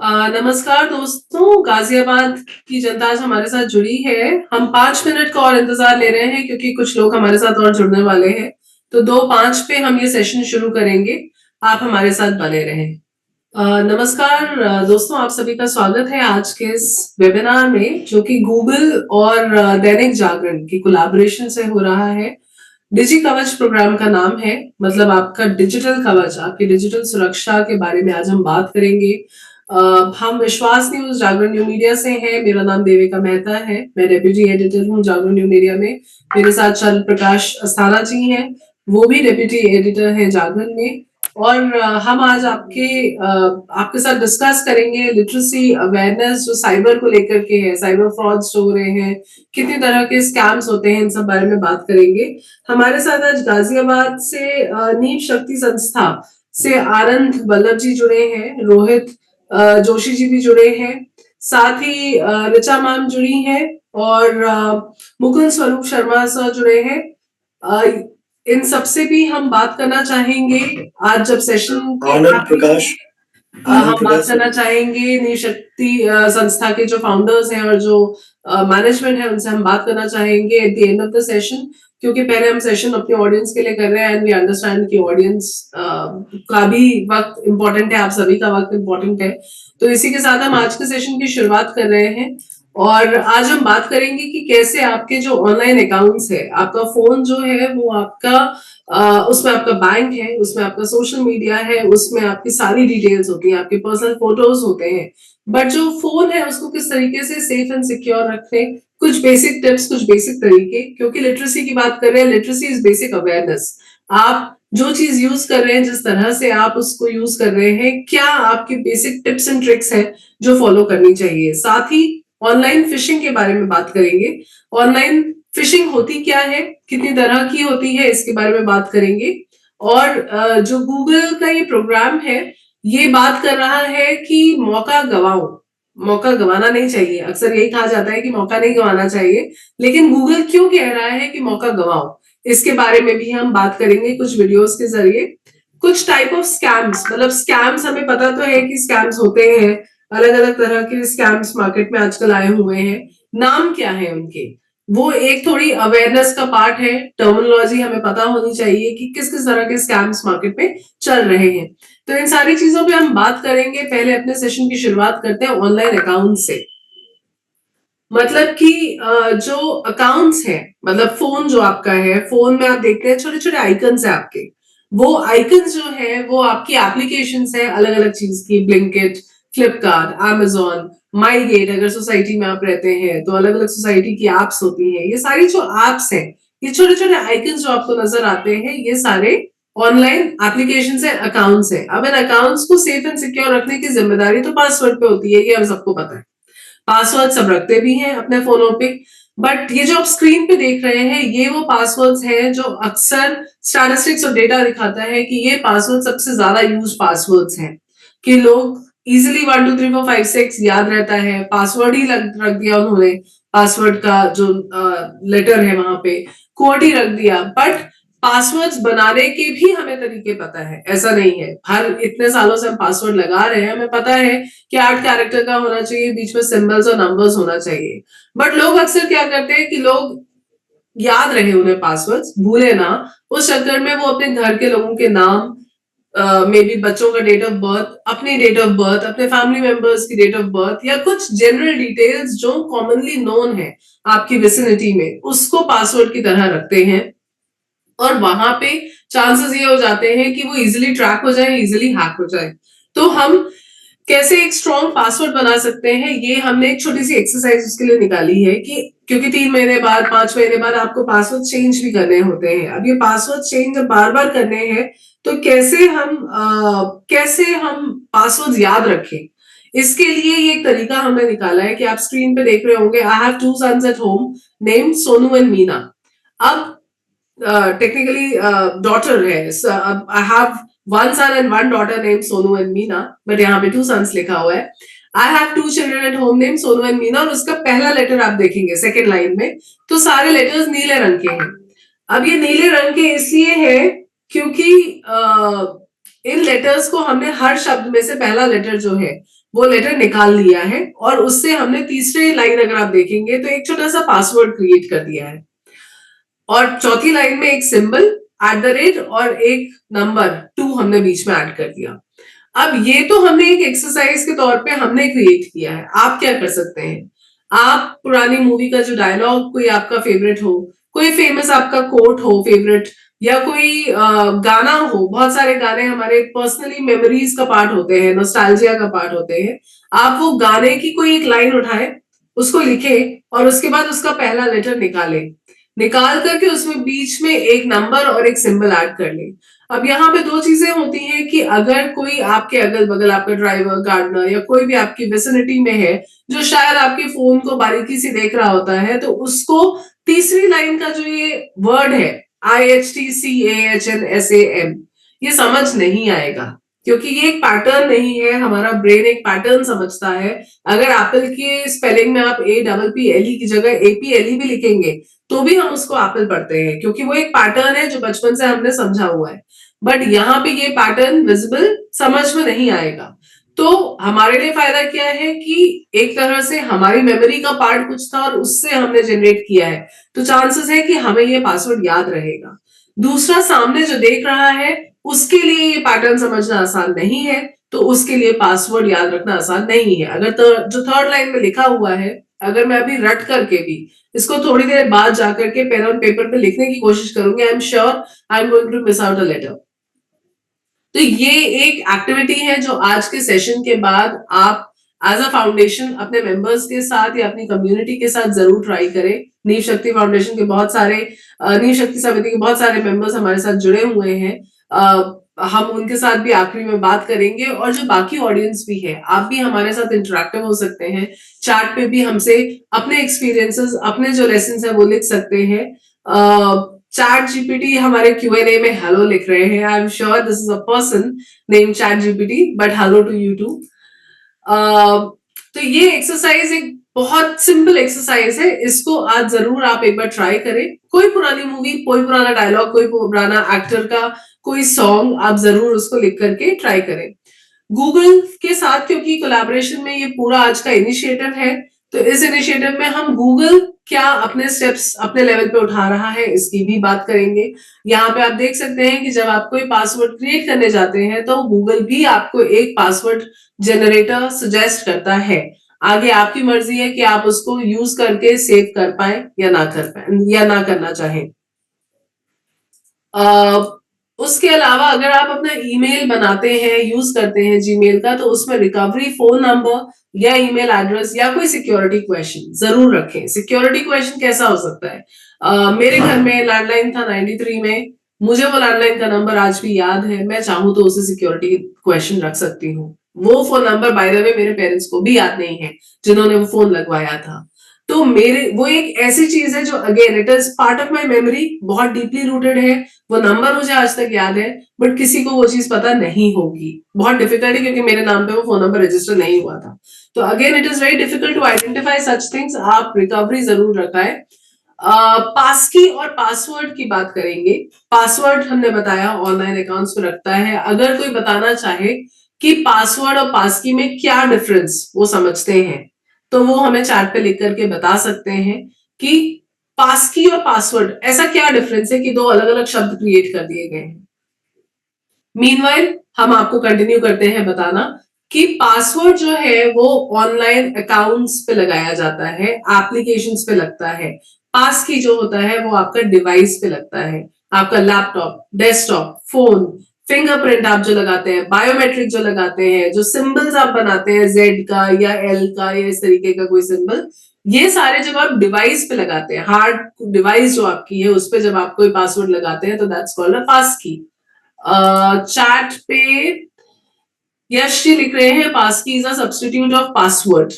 नमस्कार दोस्तों, गाजियाबाद की जनता आज हमारे साथ जुड़ी है। हम 5 मिनट का और इंतजार ले रहे हैं क्योंकि कुछ लोग हमारे साथ और जुड़ने वाले हैं। तो 2:05 पे हम ये सेशन शुरू करेंगे। आप हमारे साथ बने रहें। नमस्कार दोस्तों, आप सभी का स्वागत है आज के इस वेबिनार में, जो कि गूगल और दैनिक जागरण की कोलैबोरेशन से हो रहा है। डिजी कवच प्रोग्राम का नाम है, मतलब आपका डिजिटल कवच, आपकी डिजिटल सुरक्षा के बारे में आज हम बात करेंगे। हम विश्वास न्यूज जागरण न्यू मीडिया से हैं। मेरा नाम देविका मेहता है, मैं डेप्यूटी एडिटर हूँ जागरण न्यू मीडिया में। मेरे साथ चल प्रकाश अस्थाना जी हैं, वो भी डेप्यूटी एडिटर हैं जागरण में। और हम आज आपके साथ डिस्कस करेंगे लिटरेसी अवेयरनेस, जो साइबर को लेकर के है, साइबर फ्रॉड्स जो हो रहे हैं, कितनी तरह के स्कैम्स होते हैं, इन सब बारे में बात करेंगे। हमारे साथ आज गाजियाबाद से नीव शक्ति संस्था से आनंद वल्लभ जी जुड़े हैं, रोहित जोशी जी भी जुड़े हैं, साथ ही ऋचा मैम जुड़ी हैं और मुकुल स्वरूप शर्मा सर जुड़े हैं। इन सबसे भी हम बात करना चाहेंगे आज जब सेशन आनंद प्रकाश हम बात करना चाहेंगे नीव शक्ति संस्था के जो फाउंडर्स हैं और जो मैनेजमेंट है, उनसे हम बात करना चाहेंगे at the end of the session, क्योंकि पहले हम सेशन अपने ऑडियंस के लिए कर रहे हैं एंड वी अंडरस्टैंड कि ऑडियंस का भी वक्त इम्पोर्टेंट है, आप सभी का वक्त इम्पोर्टेंट है। तो इसी के साथ हम आज के सेशन की शुरुआत कर रहे हैं और आज हम बात करेंगे कि कैसे आपके जो ऑनलाइन अकाउंट्स है, आपका फोन जो है वो आपका उसमें आपका बैंक है, उसमें आपका सोशल मीडिया है, उसमें आपकी सारी डिटेल्स होती हैं, आपके पर्सनल फोटोज होते हैं। बट जो फोन है उसको किस तरीके से सेफ एंड सिक्योर रखें, कुछ बेसिक टिप्स, कुछ बेसिक तरीके, क्योंकि लिटरेसी की बात कर रहे हैं। Literacy is basic awareness. आप जो चीज यूज कर रहे हैं, जिस तरह से आप उसको यूज कर रहे हैं, क्या आपकी बेसिक टिप्स एंड ट्रिक्स है जो फॉलो करनी चाहिए। साथ ही ऑनलाइन फिशिंग के बारे में बात करेंगे। ऑनलाइन फिशिंग होती क्या है, कितनी तरह की होती है, इसके बारे में बात करेंगे। और जो गूगल का ये प्रोग्राम है, ये बात कर रहा है कि मौका गवाओ, मौका गवाना नहीं चाहिए। अक्सर यही कहा जाता है कि मौका नहीं गवाना चाहिए, लेकिन गूगल क्यों कह रहा है कि मौका गवाओ, इसके बारे में भी हम बात करेंगे कुछ वीडियोस के जरिए। कुछ टाइप ऑफ स्कैम्स, मतलब स्कैम्स हमें पता तो है कि स्कैम्स होते हैं, अलग अलग तरह के स्कैम्स मार्केट में आजकल आए हुए हैं। नाम क्या है उनके, वो एक थोड़ी अवेयरनेस का पार्ट है। टर्मिनोलॉजी हमें पता होनी चाहिए कि किस किस तरह के स्कैम्स मार्केट में चल रहे हैं। तो इन सारी चीजों पे हम बात करेंगे। पहले अपने सेशन की शुरुआत करते हैं ऑनलाइन अकाउंट से। मतलब कि जो अकाउंट्स हैं, मतलब फोन जो आपका है, फोन में आप देखते हैं छोटे छोटे आइकन्स है आपके। वो आइकन्स जो है वो आपकी एप्लीकेशंस है अलग अलग चीज की, ब्लिंकिट, फ्लिपकार्ट, अमेजोन, माई गेट। अगर सोसाइटी में आप रहते हैं तो अलग अलग सोसाइटी की एप्स होती हैं। ये सारी जो एप्स हैं, ये छोटे छोटे आइकन्स जो आपको नजर आते हैं, ये सारे ऑनलाइन एप्लीकेशन है, अकाउंट्स है। अब इन अकाउंट्स को सेफ एंड सिक्योर रखने की जिम्मेदारी तो पासवर्ड पे होती है, ये हम सबको पता है। पासवर्ड सब रखते भी हैं अपने फोनों पे, बट ये जो आप स्क्रीन पे देख रहे हैं, ये वो पासवर्ड्स हैं जो अक्सर स्टैटिस्टिक्स और डेटा दिखाता है कि ये पासवर्ड सबसे ज्यादा यूज पासवर्ड्स हैं, कि लोग इजिली 1 2 3 4 5 6 याद रहता है, पासवर्ड ही रख दिया उन्होंने, पासवर्ड का जो लेटर है वहां पे कोड ही रख दिया। बट पासवर्ड्स बनाने के भी हमें तरीके पता है, ऐसा नहीं है। हर इतने सालों से हम पासवर्ड लगा रहे हैं, हमें पता है कि 8 कैरेक्टर का होना चाहिए, बीच में सिंबल्स और नंबर्स होना चाहिए। बट लोग अक्सर क्या करते हैं कि लोग याद रहे उन्हें पासवर्ड्स, भूले ना, उस चक्कर में वो अपने घर के लोगों के नाम, मे बी बच्चों का डेट ऑफ बर्थ, अपनी डेट ऑफ बर्थ, अपने फैमिली मेंबर्स की डेट ऑफ बर्थ, या कुछ जनरल डिटेल्स जो कॉमनली नोन है आपकी विसिनिटी में, उसको पासवर्ड की तरह रखते हैं। और वहां पे चांसेस ये हो जाते हैं कि वो इजिली ट्रैक हो जाए, इजिली हैक हो जाए। तो हम कैसे एक स्ट्रॉन्ग पासवर्ड बना सकते हैं, ये हमने एक छोटी सी एक्सरसाइज उसके लिए निकाली है। कि क्योंकि 3 महीने बाद, 5 महीने बाद आपको पासवर्ड चेंज भी करने होते हैं। अब ये पासवर्ड चेंज जब बार बार करने हैं, तो कैसे हम पासवर्ड याद रखें, इसके लिए ये एक तरीका हमने निकाला है कि आप स्क्रीन पे देख रहे होंगे, I have 2 sons at home named Sonu and Meena. अब टेक्निकली डॉटर है, I have 1 son and 1 daughter named Sonu and Meena, but यहाँ पे 2 sons लिखा हुआ है। I have 2 children at home named Sonu and Meena, और उसका पहला लेटर आप देखेंगे सेकेंड लाइन में, तो सारे लेटर्स नीले रंग के हैं। अब ये नीले रंग के इसलिए है क्योंकि इन लेटर्स को हमने, हर शब्द में से पहला लेटर जो है वो लेटर निकाल लिया है और उससे हमने तीसरे लाइन अगर आप देखेंगे तो एक छोटा सा पासवर्ड क्रिएट कर दिया है और चौथी लाइन में एक सिंबल @ और एक नंबर 2 हमने बीच में ऐड कर दिया। अब ये तो हमने एक एक्सरसाइज के तौर पे हमने क्रिएट किया है। आप क्या कर सकते हैं? आप पुरानी मूवी का जो डायलॉग कोई आपका फेवरेट हो, कोई फेमस आपका कोट हो फेवरेट, या कोई गाना हो, बहुत सारे गाने हमारे पर्सनली मेमोरीज का पार्ट होते हैं, नॉस्टैल्जिया का पार्ट होते हैं। आप वो गाने की कोई एक लाइन उठाए, उसको लिखे और उसके बाद उसका पहला लेटर निकाले, निकाल करके उसमें बीच में एक नंबर और एक सिंबल ऐड कर ले। अब यहाँ पे दो चीजें होती हैं कि अगर कोई आपके अगल बगल, आपका ड्राइवर, गार्डनर या कोई भी आपकी विसिनिटी में है जो शायद आपके फोन को बारीकी से देख रहा होता है, तो उसको तीसरी लाइन का जो ये वर्ड है IHTCAHNSAM, ये समझ नहीं आएगा क्योंकि ये एक पैटर्न नहीं है। हमारा ब्रेन एक पैटर्न समझता है। अगर एप्पल के स्पेलिंग में आप APPLE की जगह APLE भी लिखेंगे तो भी हम उसको एप्पल पढ़ते हैं क्योंकि वो एक पैटर्न है जो बचपन से हमने समझा हुआ है। बट यहाँ पे ये पैटर्न विजिबल समझ में नहीं आएगा। तो हमारे लिए फायदा क्या है कि एक तरह से हमारी मेमोरी का पार्ट कुछ था और उससे हमने जनरेट किया है, तो चांसेस है कि हमें ये पासवर्ड याद रहेगा। दूसरा, सामने जो देख रहा है उसके लिए ये पैटर्न समझना आसान नहीं है, तो उसके लिए पासवर्ड याद रखना आसान नहीं है। अगर जो थर्ड लाइन में लिखा हुआ है, अगर मैं अभी रट करके भी इसको थोड़ी देर बाद जाकर के पेन ऑन पेपर पे लिखने की कोशिश करूंगी, I am sure I am going to miss out a letter. तो ये एक एक्टिविटी है जो आज के सेशन के बाद आप एज अ फाउंडेशन अपने मेंबर्स के साथ या अपनी कम्युनिटी के साथ जरूर ट्राई करें। नीव शक्ति फाउंडेशन के बहुत सारे, नीव शक्ति समिति के बहुत सारे मेंबर्स हमारे साथ जुड़े हुए हैं। हम उनके साथ भी आखिरी में बात करेंगे और जो बाकी ऑडियंस भी है, आप भी हमारे साथ इंटरेक्टिव हो सकते हैं। चैट पे भी हमसे अपने एक्सपीरियंसेस, अपने जो लेसन है वो लिख सकते हैं। चैट जीपीटी हमारे Q&A में हेलो लिख रहे हैं। I am sure this is a person name ChatGPT, but hello to you too. तो ये एक्सरसाइज एक बहुत सिंपल एक्सरसाइज है, इसको आज जरूर आप एक बार ट्राई करें। कोई पुरानी मूवी, कोई पुराना डायलॉग, कोई पुराना एक्टर का कोई सॉन्ग आप जरूर उसको लिख करके ट्राई करें। गूगल के साथ क्योंकि कोलैबोरेशन में ये पूरा आज का इनिशिएटिव है, तो इस इनिशिएटिव में हम गूगल क्या अपने स्टेप्स अपने लेवल पे उठा रहा है इसकी भी बात करेंगे। यहाँ पे आप देख सकते हैं कि जब आप कोई पासवर्ड क्रिएट करने जाते हैं तो गूगल भी आपको एक पासवर्ड जनरेटर सजेस्ट करता है। आगे आपकी मर्जी है कि आप उसको यूज करके सेव कर पाए या ना कर पाए या ना करना चाहें। उसके अलावा अगर आप अपना ईमेल बनाते हैं, यूज करते हैं जीमेल का, तो उसमें रिकवरी फोन नंबर या ईमेल एड्रेस या कोई सिक्योरिटी क्वेश्चन जरूर रखें। सिक्योरिटी क्वेश्चन कैसा हो सकता है? मेरे घर में लैंडलाइन था 93 में, मुझे वो लैंडलाइन का नंबर आज भी याद है। मैं चाहूँ तो उसे सिक्योरिटी क्वेश्चन रख सकती हूँ। वो phone number by the way मेरे पेरेंट्स को भी याद नहीं है जिन्होंने वो फोन लगवाया था। तो मेरे वो एक ऐसी चीज है जो again it is part of my memory, बहुत डीपली रूटेड है। वो नंबर मुझे आज तक याद है, बट किसी को वो चीज पता नहीं होगी। बहुत डिफिकल्ट है क्योंकि मेरे नाम पे वो फोन नंबर रजिस्टर नहीं हुआ था। तो again it is very difficult to identify such things. आप रिकवरी जरूर रखाएं। पासकी और पासवर्ड की बात करेंगे। पासवर्ड हमने बताया ऑनलाइन अकाउंट्स पे रखता है। अगर कोई बताना चाहे कि पासवर्ड और पासकी में क्या डिफरेंस वो समझते हैं, तो वो हमें चैट पे लिख करके बता सकते हैं कि पासकी और पासवर्ड ऐसा क्या डिफरेंस है कि दो अलग अलग शब्द क्रिएट कर दिए गए हैं। मीनवाइल हम आपको कंटिन्यू करते हैं बताना कि पासवर्ड जो है वो ऑनलाइन अकाउंट्स पे लगाया जाता है, एप्लीकेशंस पे लगता है। पास की जो होता है वो आपका डिवाइस पे लगता है, आपका लैपटॉप, डेस्कटॉप, फोन, फिंगरप्रिंट आप जो लगाते हैं, बायोमेट्रिक जो लगाते हैं, जो सिंबल्स आप बनाते हैं जेड का या एल का या इस तरीके का कोई सिंबल, ये सारे जब आप डिवाइस पे लगाते हैं, हार्ड डिवाइस जो आपकी है उस पर जब आप कोई पासवर्ड लगाते हैं, तो दैट्स कॉल्ड अ पास की। चैट पे यश जी लिख रहे हैं पास की is a substitute of password.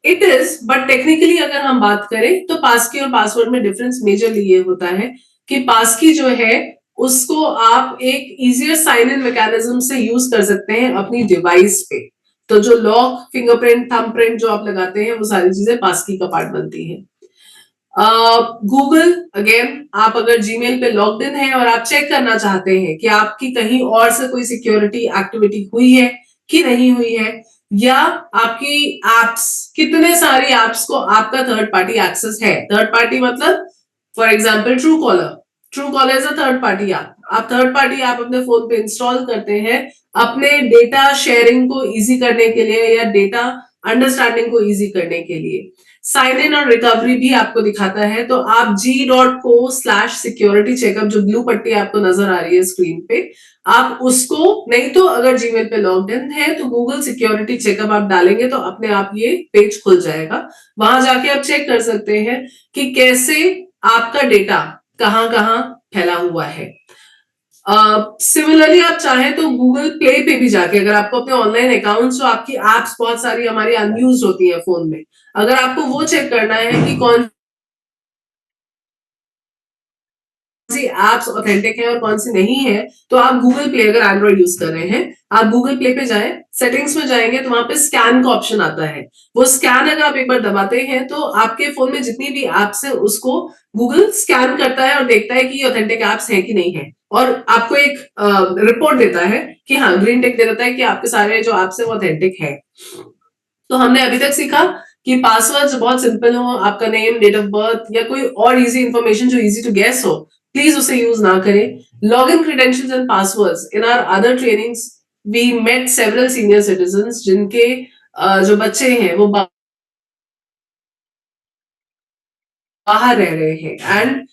It is, but technically अगर हम बात करें तो पास की और पासवर्ड में डिफरेंस मेजरली ये होता है कि पास की जो है उसको आप एक इजियर साइन इन मैकेनिज्म से यूज कर सकते हैं अपनी डिवाइस पे। तो जो लॉक, फिंगरप्रिंट, थंबप्रिंट जो आप लगाते हैं वो सारी चीजें पास की का पार्ट बनती है। गूगल अगेन, आप अगर जीमेल पे लॉग्ड इन है और आप चेक करना चाहते हैं कि आपकी कहीं और से कोई सिक्योरिटी एक्टिविटी हुई है कि नहीं हुई है, या आपकी एप्स, कितने सारी एप्स को आपका थर्ड पार्टी एक्सेस है। थर्ड पार्टी मतलब for example true collar is a third party app. आप थर्ड पार्टी ऐप अपने फोन पे इंस्टॉल करते हैं अपने डेटा शेयरिंग को इजी करने के लिए या डेटा अंडरस्टैंडिंग को इजी करने के लिए। साइन इन और रिकवरी भी आपको दिखाता है, तो आप g.co/security checkup, जो ब्लू पट्टी आपको नजर आ रही है स्क्रीन पे, आप उसको, नहीं तो अगर जीमेल पे लॉग्ड इन है तो गूगल सिक्योरिटी चेकअप आप डालेंगे तो अपने आप ये पेज खुल जाएगा। वहां जाके आप चेक कर सकते हैं कि कैसे आपका डेटा कहां कहां फैला हुआ है। सिमिलरली आप चाहें तो गूगल प्ले पे भी जाके, अगर आपको अपने ऑनलाइन अकाउंट, जो आपकी एप्स बहुत सारी हमारी अनयूज होती है फोन में, अगर आपको वो चेक करना है कि कौन सी एप्स ऑथेंटिक है और कौन सी नहीं है, तो आप गूगल प्ले, अगर एंड्रॉइड यूज कर रहे हैं, आप गूगल प्ले पे जाएं, सेटिंग्स में जाएंगे तो वहां पे स्कैन का ऑप्शन आता है। वो स्कैन अगर आप एक बार दबाते हैं तो आपके फोन में जितनी भी एप्स है उसको गूगल स्कैन करता है और देखता है कि ये ऑथेंटिक एप्स है कि नहीं है, और आपको एक रिपोर्ट देता है कि हाँ, ग्रीन टिक दे देता है कि आपके सारे जो एप्स है वो ऑथेंटिक है। तो हमने अभी तक सीखा कि पासवर्ड बहुत सिंपल हो, आपका नेम, डेट ऑफ बर्थ या कोई और इजी इंफॉर्मेशन जो इजी टू गेस हो, प्लीज उसे यूज ना करें। Login credentials and passwords, in our other trainings we met several senior citizens जिनके जो बच्चे हैं वो बाहर रह रहे हैं, एंड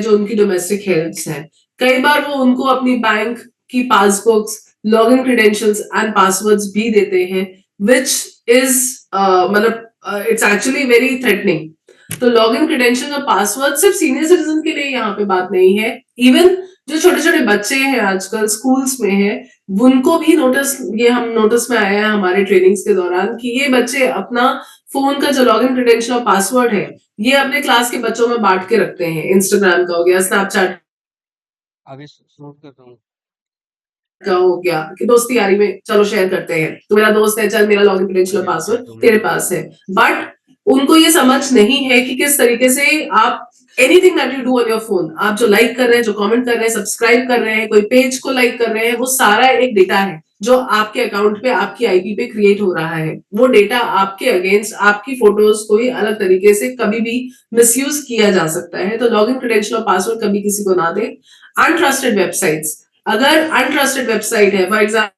जो उनकी डोमेस्टिक हेल्प्स हैं, कई बार वो उनको अपनी बैंक की passbooks, login credentials and passwords भी देते हैं, विच इज मतलब इट्स एक्चुअली वेरी थ्रेटनिंग। तो लॉगिन क्रेडेंशियल और पासवर्ड सिर्फ सीनियर सिटीजन के लिए यहाँ पे बात नहीं है, इवन जो छोटे छोटे बच्चे हैं आजकल स्कूल्स में हैं, उनको भी नोटिस, ये हम नोटिस में आया है हमारे ट्रेनिंग्स के दौरान कि ये बच्चे अपना फोन का जो लॉगिन क्रेडेंशियल और पासवर्ड है ये अपने क्लास के बच्चों में बांट के रखते हैं। इंस्टाग्राम का हो गया, स्नैपचैट अभी शूट कर रहा हूँ। का हो गया, कि दोस्ती यारी में चलो शेयर करते हैं, तो मेरा दोस्त है, चल मेरा लॉगिन क्रेडेंशियल अरे पासवर्ड दो तेरे मिनट में पास है। बट उनको ये समझ नहीं है कि किस तरीके से आप anything that you do on your phone, आप जो लाइक कर रहे हैं, जो कमेंट कर रहे हैं, सब्सक्राइब कर रहे हैं, कोई पेज को लाइक कर रहे हैं, वो सारा एक डेटा है जो आपके अकाउंट पे, आपकी आईपी पे क्रिएट हो रहा है। वो डेटा आपके अगेंस्ट, आपकी फोटोज कोई अलग तरीके से कभी भी मिसयूज किया जा सकता है। तो लॉगिन क्रेडेंशियल और पासवर्ड कभी किसी को ना दें। अनट्रस्टेड वेबसाइट्स, अगर अनट्रस्टेड वेबसाइट है, फॉर एग्जाम्पल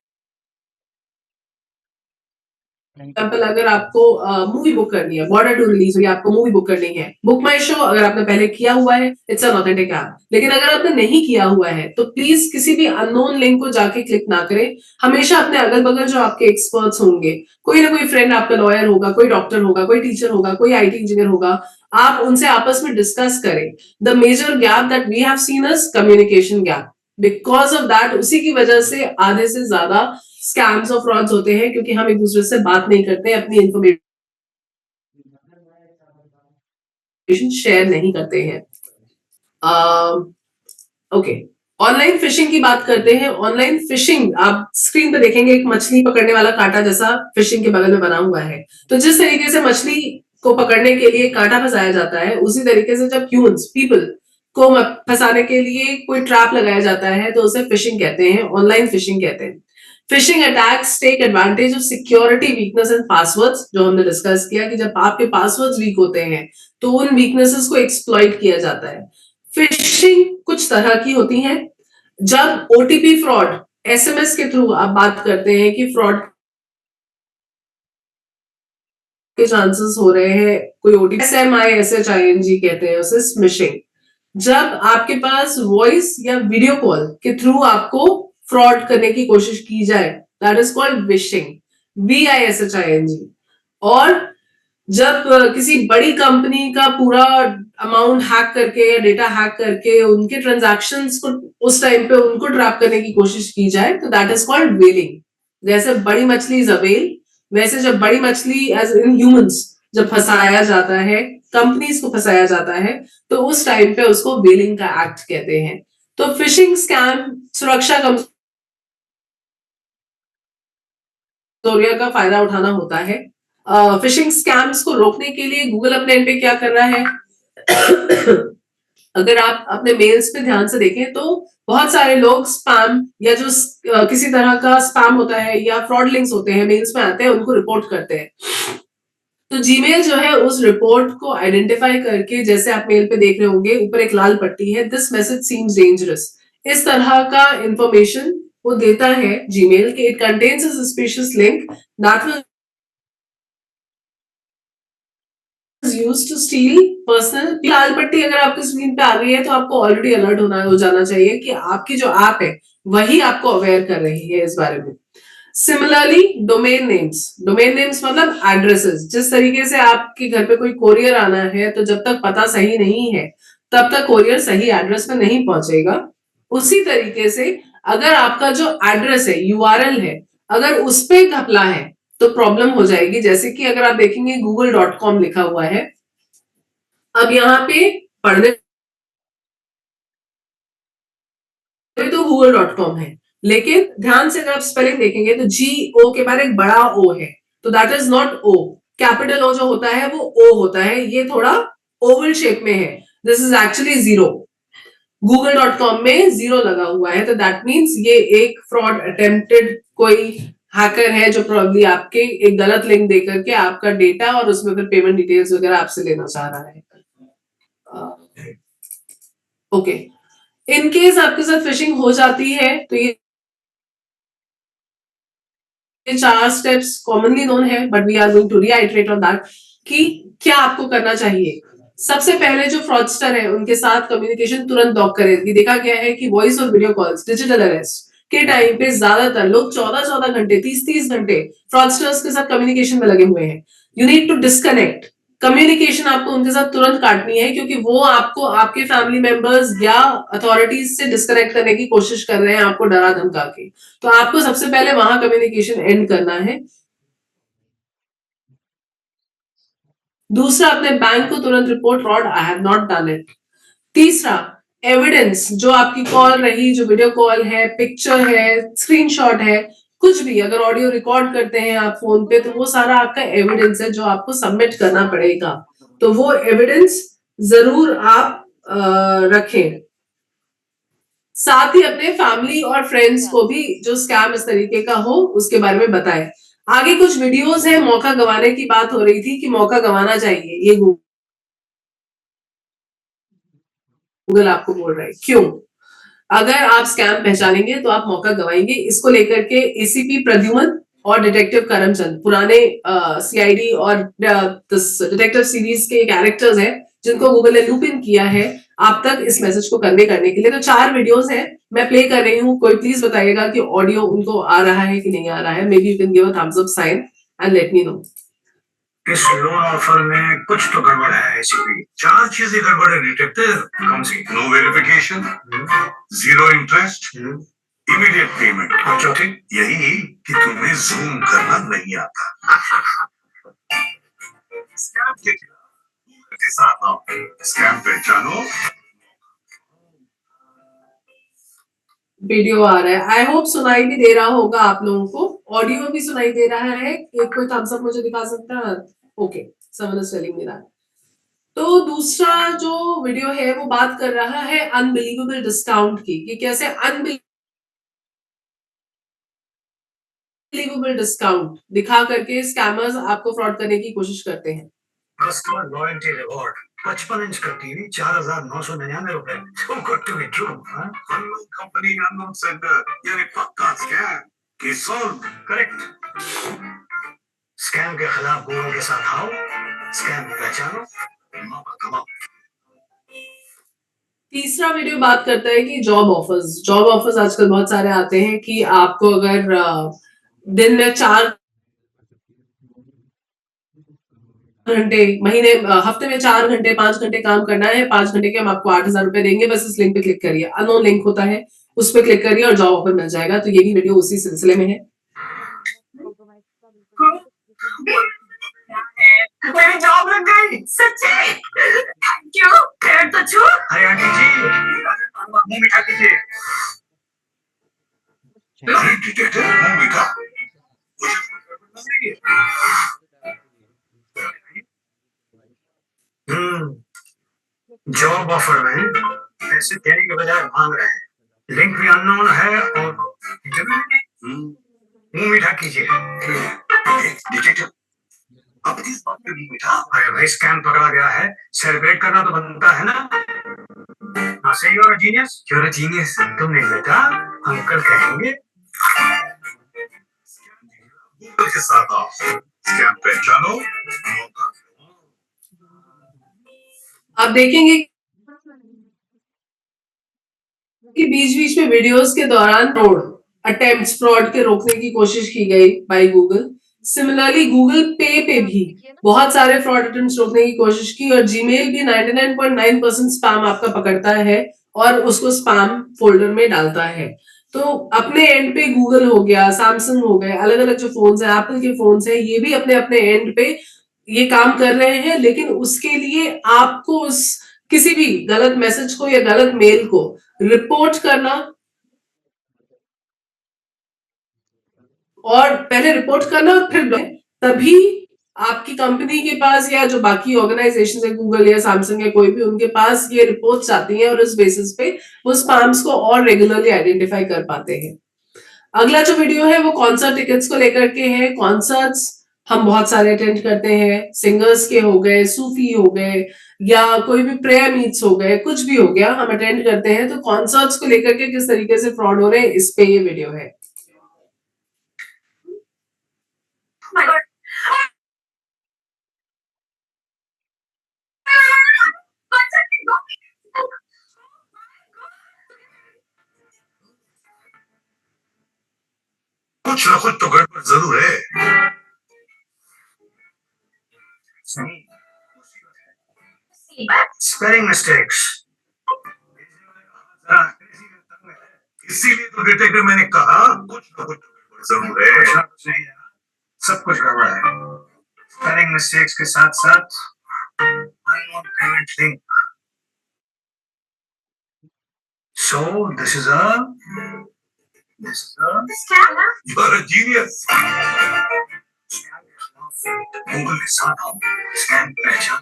अगर आपको मूवी बुक करनी है, बॉर्डर टू रिलीज हुई, आपको मूवी बुक करनी है, बुक माई शो अगर आपने पहले किया हुआ है, इट्स एन ऑथेंटिक ऐप। लेकिन अगर आपने नहीं किया हुआ है तो प्लीज किसी भी अननोन लिंक को जाके क्लिक ना करें। हमेशा अपने अगल बगल जो आपके एक्सपर्ट्स होंगे, कोई ना कोई फ्रेंड आपका लॉयर होगा, कोई डॉक्टर होगा, कोई टीचर होगा, कोई आईटी इंजीनियर होगा, आप उनसे आपस में डिस्कस करें। The major gap that we have seen is communication gap. Because of that, उसी की वजह से आधे से ज्यादा स्कैम्स और फ्रॉड्स होते हैं, क्योंकि हम एक दूसरे से बात नहीं करते, अपनी इंफॉर्मेशन शेयर नहीं करते हैं। ओके, ऑनलाइन फिशिंग की बात करते हैं। ऑनलाइन फिशिंग, आप स्क्रीन पे देखेंगे एक मछली पकड़ने वाला कांटा जैसा फिशिंग के बगल में बना हुआ है। तो जिस तरीके से मछली को पकड़ने के लिए कांटा फंसाया जाता है, उसी तरीके से जब ह्यूमंस, पीपल को फंसाने के लिए कोई ट्रैप लगाया जाता है तो उसे फिशिंग कहते हैं, ऑनलाइन फिशिंग कहते हैं। Phishing attacks take advantage of security weakness in passwords, जो हमने डिस्कस किया कि जब आपके पासवर्ड्स वीक होते हैं तो उन वीकनेसेस को एक्सप्लॉइट किया जाता है। फिशिंग कुछ तरह की होती है। जब ओटीपी फ्रॉड, एसएमएस के थ्रू आप बात करते हैं कि फ्रॉड के चांसेस हो रहे हैं, कोई ओटीपी, SMISHING कहते हैं उसे, स्मिशिंग। जब आपके पास वॉइस या वीडियो कॉल के थ्रू आपको फ्रॉड करने की कोशिश की जाए, that is called wishing, VISHING। और जब किसी बड़ी कंपनी का पूरा अमाउंट हैक करके या डेटा हैक करके उनके ट्रांजैक्शंस को उस टाइम पे उनको ट्रैप करने की कोशिश की जाए, तो दैट इज कॉल्ड वेलिंग। जैसे बड़ी मछली इज अ वेल, वैसे जब बड़ी मछली एज इन ह्यूमंस जब फंसाया जाता है, कंपनीज को फंसाया जाता है, तो उस टाइम पे उसको वेलिंग का एक्ट कहते हैं। तो फिशिंग स्कैम, सुरक्षा कमजोरियों का फायदा उठाना होता है। फिशिंग स्कैम्स को रोकने के लिए गूगल अपने एंड पे क्या कर रहा है? अगर आप अपने मेल्स पे ध्यान से देखें तो बहुत सारे लोग स्पैम या जो किसी तरह का स्पैम होता है या फ्रॉड लिंक्स होते हैं मेल्स में आते हैं उनको रिपोर्ट करते हैं। तो जीमेल जो है उस रिपोर्ट को आइडेंटिफाई करके, जैसे आप मेल पे देख रहे होंगे ऊपर एक लाल पट्टी है, दिस मैसेज सीम्स डेंजरस, इस तरह का इंफॉर्मेशन वो देता है जीमेल के, it contains a suspicious link that will used to steal personal. लाल पट्टी अगर आपकी स्क्रीन पे आ गई है तो आपको ऑलरेडी अलर्ट होना हो जाना चाहिए कि आपकी जो ऐप है वही आपको अवेयर कर रही है इस बारे में। सिमिलरली डोमेन नेम्स मतलब एड्रेसेस, जिस तरीके से आपके घर पे कोई कोरियर आना है तो जब तक पता सही नहीं है तब तक कोरियर सही एड्रेस पे नहीं पहुंचेगा, उसी तरीके से अगर आपका जो एड्रेस है यूआरएल है अगर उस पे घपला है तो प्रॉब्लम हो जाएगी। जैसे कि अगर आप देखेंगे google.com लिखा हुआ है, अब यहाँ पे पढ़ने तो google.com है, लेकिन ध्यान से अगर आप स्पेलिंग देखेंगे तो जी ओ के बाद एक बड़ा ओ है, तो that is not O. Capital O जो होता है वो ओ होता है, ये थोड़ा ओवल शेप में है, this is actually zero. google.com में जीरो लगा हुआ है तो दैट मीन्स ये एक फ्रॉड अटेम्प्टेड कोई हैकर है जो प्रोबेबली आपके एक गलत लिंक देकर के आपका डेटा और उसमें फिर पेमेंट डिटेल्स वगैरह आपसे लेना चाह रहा है। ओके, इन केस आपके साथ फिशिंग हो जाती है तो ये 4 स्टेप्स कॉमनली नोन है, but we are going to reiterate on that कि क्या आपको करना चाहिए। सबसे पहले जो फ्रॉडस्टर है उनके साथ कम्युनिकेशन तुरंत ब्लॉक करें। ये देखा गया है कि वॉइस और वीडियो कॉल्स, डिजिटल अरेस्ट के टाइम पे ज्यादातर लोग 14-14 घंटे 30-30 घंटे फ्रॉडस्टर्स के साथ कम्युनिकेशन में लगे हुए हैं। You need to disconnect communication, आपको उनके साथ तुरंत काटनी है क्योंकि वो आपको आपके फैमिली मेंबर्स या अथॉरिटीज से डिस्कनेक्ट करने की कोशिश कर रहे हैं आपको डरा धमका के। तो आपको सबसे पहले वहां कम्युनिकेशन एंड करना है। दूसरा, अपने बैंक को तुरंत report fraud, I have not done it. तीसरा, एविडेंस जो आपकी कॉल रही, जो वीडियो कॉल है, पिक्चर है, स्क्रीनशॉट है, कुछ भी अगर ऑडियो रिकॉर्ड करते हैं आप फोन पे तो वो सारा आपका एविडेंस है जो आपको सबमिट करना पड़ेगा, तो वो एविडेंस जरूर आप रखें। साथ ही अपने फैमिली और फ्रेंड्स को भी जो स्कैम इस तरीके का हो उसके बारे में बताएं। आगे कुछ वीडियोस है, मौका गंवाने की बात हो रही थी कि मौका गंवाना चाहिए, ये गूगल आपको बोल रहा है क्यों। अगर आप स्कैम पहचानेंगे तो आप मौका गंवाएंगे, इसको लेकर के एसीपी प्रद्युमन और डिटेक्टिव करमचंद पुराने सीआईडी और डिटेक्टिव सीरीज के कैरेक्टर्स हैं जिनको गूगल ने लूप इन किया है आप तक इस मैसेज को कन्वे करने के लिए। तो 4 वीडियोस हैं, मैं प्ले कर रही हूँ, कोई प्लीज बताइएगा कि ऑडियो उनको आ रहा है कि नहीं आ रहा है। Maybe you can give a thumbs up sign and let me know. इस लोन ऑफर में कुछ तो गड़बड़ है। एसीपी 4 चीजें गड़बड़ है डिटेक्टिव। कौन सी? No verification, zero interest, immediate payment और चौथी यही कि तुम्हें जूम करना नहीं आता। स्कैम के साथ आओ, स्कैम पहचानो। वीडियो आ रहा है, आई होप सुनाई भी दे रहा होगा आप लोगों को, ऑडियो भी सुनाई दे रहा है। एक कोई थम्स अप मुझे दिखा सकता है? Okay, someone is telling me that. तो दूसरा जो वीडियो है वो बात कर रहा है अनबिलीवेबल डिस्काउंट की, कि कैसे अनबिलीवेबल डिस्काउंट दिखा करके स्कैमर्स आपको फ्रॉड करने की कोशिश करते हैं। कस्टमर लॉयल्टी रिवॉर्ड 55 इंच का टीवी 4,999 रुपए। Too good to be true, huh? Unknown company, unknown sender. यानी पक्का स्कैम की सोल्व करेक्ट। स्कैम के खिलाफ गूगल के साथ आओ, स्कैम पहचानो, मौका कमाओ। तीसरा वीडियो बात करता है कि जॉब ऑफर्स आजकल बहुत सारे आते हैं कि आपको अगर दिन में 4 घंटे, महीने हफ्ते में 4 घंटे 5 घंटे काम करना है, 5 घंटे के हम आपको 8,000 रुपए देंगे, बस इस लिंक पे क्लिक करिए। अननोन लिंक होता है, उस पर क्लिक करिए और जॉब ऑफर मिल जाएगा। तो ये भी वीडियो उसी सिलसिले में है। मेरी जॉब लग गई सच्ची। Thank you. पैर तो छू। अरे आंटी जी, मुंह मिठा कीजिए। अरे डिटेक्टिव, मुंह मिठा। जॉब ऑफर में पैसे देने के बजाय मांग रहे हैं, लिंक भी अननोन है और मुंह मीठा कीजिए। डिटेक्टिव, अब किस बात पे मुंह मीठा? अरे भाई, स्कैम पकड़ा गया है, सेलिब्रेट करना तो बनता है ना। हाँ, सही हो जीनियस, you're a genius। तुम नहीं बेटा, अंकल कहेंगे। गूगल के साथ आओ, स्कैम पहचानो। आप देखेंगे कि बीच बीच में वीडियोस के दौरान फ्रॉड के रोकने की कोशिश की गई बाय गूगल। सिमिलरली गूगल पे भी बहुत सारे फ्रॉड अटेम्प्ट्स रोकने की कोशिश की और जीमेल भी 99.9% स्पैम आपका पकड़ता है और उसको स्पैम फोल्डर में डालता है। तो अपने एंड पे गूगल हो गया, सैमसंग हो गए, अलग अलग जो फोन्स है, एप्पल के फोन्स है, ये भी अपने अपने एंड पे ये काम कर रहे हैं, लेकिन उसके लिए आपको उस किसी भी गलत मैसेज को या गलत मेल को रिपोर्ट करना और पहले रिपोर्ट करना और फिर तभी आपकी कंपनी के पास या जो बाकी ऑर्गेनाइजेशन है, गूगल या सैमसंग या कोई भी, उनके पास ये रिपोर्ट्स आती हैं और उस बेसिस पे वो स्पैम्स को और रेगुलरली आइडेंटिफाई कर पाते हैं। अगला जो वीडियो है वो कॉन्सर्ट टिकट्स को लेकर के है। कॉन्सर्ट्स हम बहुत सारे अटेंड करते हैं, सिंगर्स के हो गए, सूफी हो गए या कोई भी प्रेयर मीट्स हो गए, कुछ भी हो गया, हम अटेंड करते हैं। तो कॉन्सर्ट्स को लेकर के किस तरीके से फ्रॉड हो रहे हैं, इस पे ये वीडियो है। कुछ ना कुछ तो गड़बड़ जरूर है। स्पेलिंग मिस्टेक्स, इसीलिए तो डिटेक्टिव मैंने कहा कुछ ना कुछ जरूर है। सब कुछ गड़बड़ है। स्पेलिंग मिस्टेक्स के साथ साथ unknown payment link। So this is a scam। You are a genius। Google के साथ आओ, स्कैम पहचान।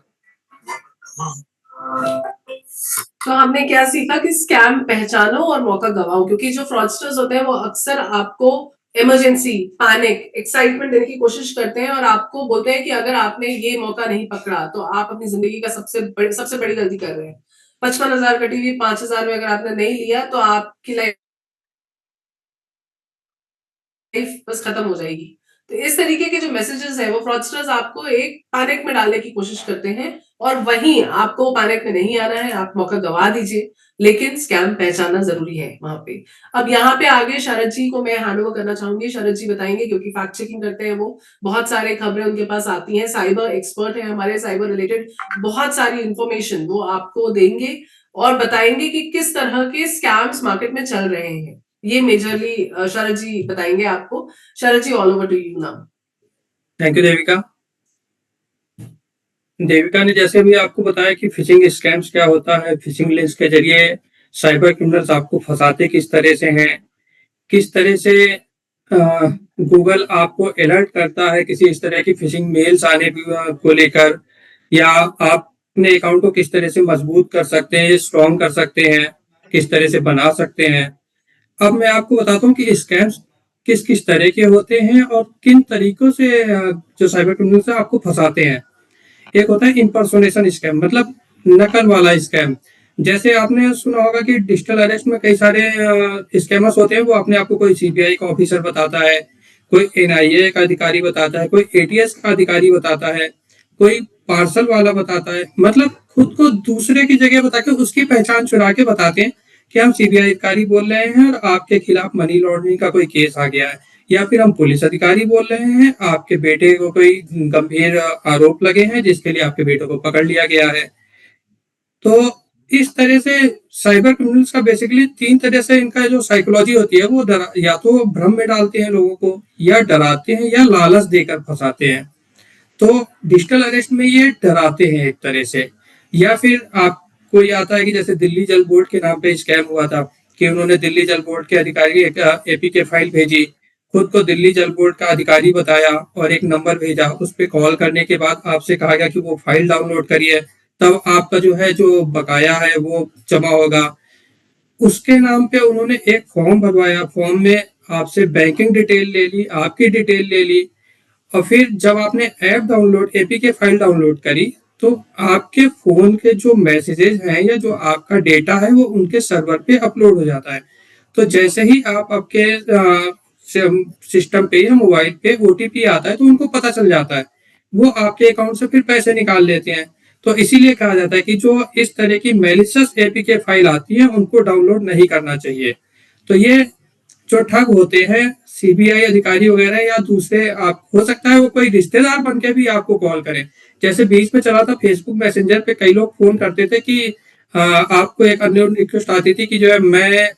तो हमने क्या सीखा कि स्कैम पहचानो और मौका गवाओ, क्योंकि जो फ्रॉडस्टर्स होते हैं वो अक्सर आपको इमरजेंसी, पैनिक, एक्साइटमेंट देने की कोशिश करते हैं और आपको बोलते हैं कि अगर आपने ये मौका नहीं पकड़ा तो आप अपनी जिंदगी का सबसे बड़ी गलती कर रहे हैं। 55,000 का टीवी 5,000 में अगर आपने नहीं लिया तो आपकी लाइफ बस खत्म हो जाएगी। तो इस तरीके के जो मैसेजेस हैं वो फ्रॉडस्टर्स आपको एक पैनिक में डालने की कोशिश करते हैं और वहीं आपको पैनिक में नहीं आना है, आप मौका गवा दीजिए, लेकिन स्कैम पहचानना जरूरी है वहां पे। अब यहाँ पे आगे शरद जी को मैं हैंड ओवर करना चाहूंगी। शरद जी बताएंगे, क्योंकि फैक्ट चेकिंग करते हैं वो, बहुत सारे खबरें उनके पास आती हैं, साइबर एक्सपर्ट है हमारे, साइबर रिलेटेड बहुत सारी इंफॉर्मेशन वो आपको देंगे और बताएंगे कि किस तरह के स्कैम्स मार्केट में चल रहे हैं। ये मेजरली शरद जी बताएंगे आपको। Sharad ji, all over to you now. Thank you Devika. Devika ने जैसे भी आपको बताया कि फिशिंग स्कैम्स क्या होता है, फिशिंग लिंक्स के जरिए साइबर क्रिमिनल्स आपको फंसाते किस तरह से हैं, किस तरह से गूगल आपको अलर्ट करता है किसी इस तरह की फिशिंग मेल्स आने को लेकर, या आप अपने अकाउंट को किस तरह से मजबूत कर सकते हैं, स्ट्रॉन्ग कर सकते हैं, किस तरह से बना सकते हैं। अब मैं आपको बताता हूँ कि स्कैम्स किस किस तरह के होते हैं और किन तरीकों से जो साइबर क्रिमिनल्स है आपको फंसाते हैं। एक होता है इम्पर्सोनेशन स्कैम, मतलब नकल वाला स्कैम। जैसे आपने सुना होगा कि डिजिटल अरेस्ट में कई सारे स्कैमर्स होते हैं, वो अपने आप को कोई सीबीआई का ऑफिसर बताता है, कोई एनआईए का अधिकारी बताता है, कोई एटीएस का अधिकारी बताता है, कोई पार्सल वाला बताता है, मतलब खुद को दूसरे की जगह बता के उसकी पहचान चुरा के बताते हैं कि हम सीबीआई अधिकारी बोल रहे हैं और आपके खिलाफ मनी लॉन्ड्रिंग का कोई केस आ गया है, या फिर हम पुलिस अधिकारी बोल रहे हैं, आपके बेटे को कोई गंभीर आरोप लगे हैं जिसके लिए आपके बेटे को पकड़ लिया गया है। तो इस तरह से साइबर क्रिमिनल्स का बेसिकली 3 तरह से इनका जो साइकोलॉजी होती है वो या तो भ्रम में डालते हैं लोगों को, या डराते हैं, या लालच देकर फंसाते हैं। तो डिजिटल अरेस्ट में ये डराते हैं एक तरह से, या फिर आपको ये आता है कि जैसे दिल्ली जल बोर्ड के नाम पे स्कैम हुआ था कि उन्होंने दिल्ली जल बोर्ड के अधिकारी एक एपीके फाइल भेजी, खुद को दिल्ली जल बोर्ड का अधिकारी बताया और एक नंबर भेजा, उस पर कॉल करने के बाद आपसे कहा गया कि वो फाइल डाउनलोड करिए, तब आपका जो है जो बकाया है वो जमा होगा। उसके नाम पे उन्होंने एक फॉर्म भरवाया, फॉर्म में आपसे बैंकिंग डिटेल ले ली, आपकी डिटेल ले ली, और फिर जब आपने app download APK file download करी तो आपके फोन के जो मैसेजेस हैं या जो आपका डेटा है वो उनके सर्वर पे अपलोड हो जाता है। तो जैसे ही आप आपके सिस्टम पे या मोबाइल पे ओटीपी आता है तो उनको पता चल जाता है, वो आपके अकाउंट से फिर पैसे निकाल लेते हैं। तो इसीलिए कहा जाता है कि जो इस तरह की मेलिशियस एपीके फाइल आती है उनको डाउनलोड नहीं करना चाहिए। तो ये जो ठग होते हैं सीबीआई अधिकारी वगैरह या दूसरे, आप हो सकता है वो कोई रिश्तेदार बन के भी आपको कॉल करें। जैसे बीच में चला था फेसबुक मैसेंजर पे कई लोग फोन करते थे कि आपको एक अन्य रिक्वेस्ट आती थी कि जो है मैं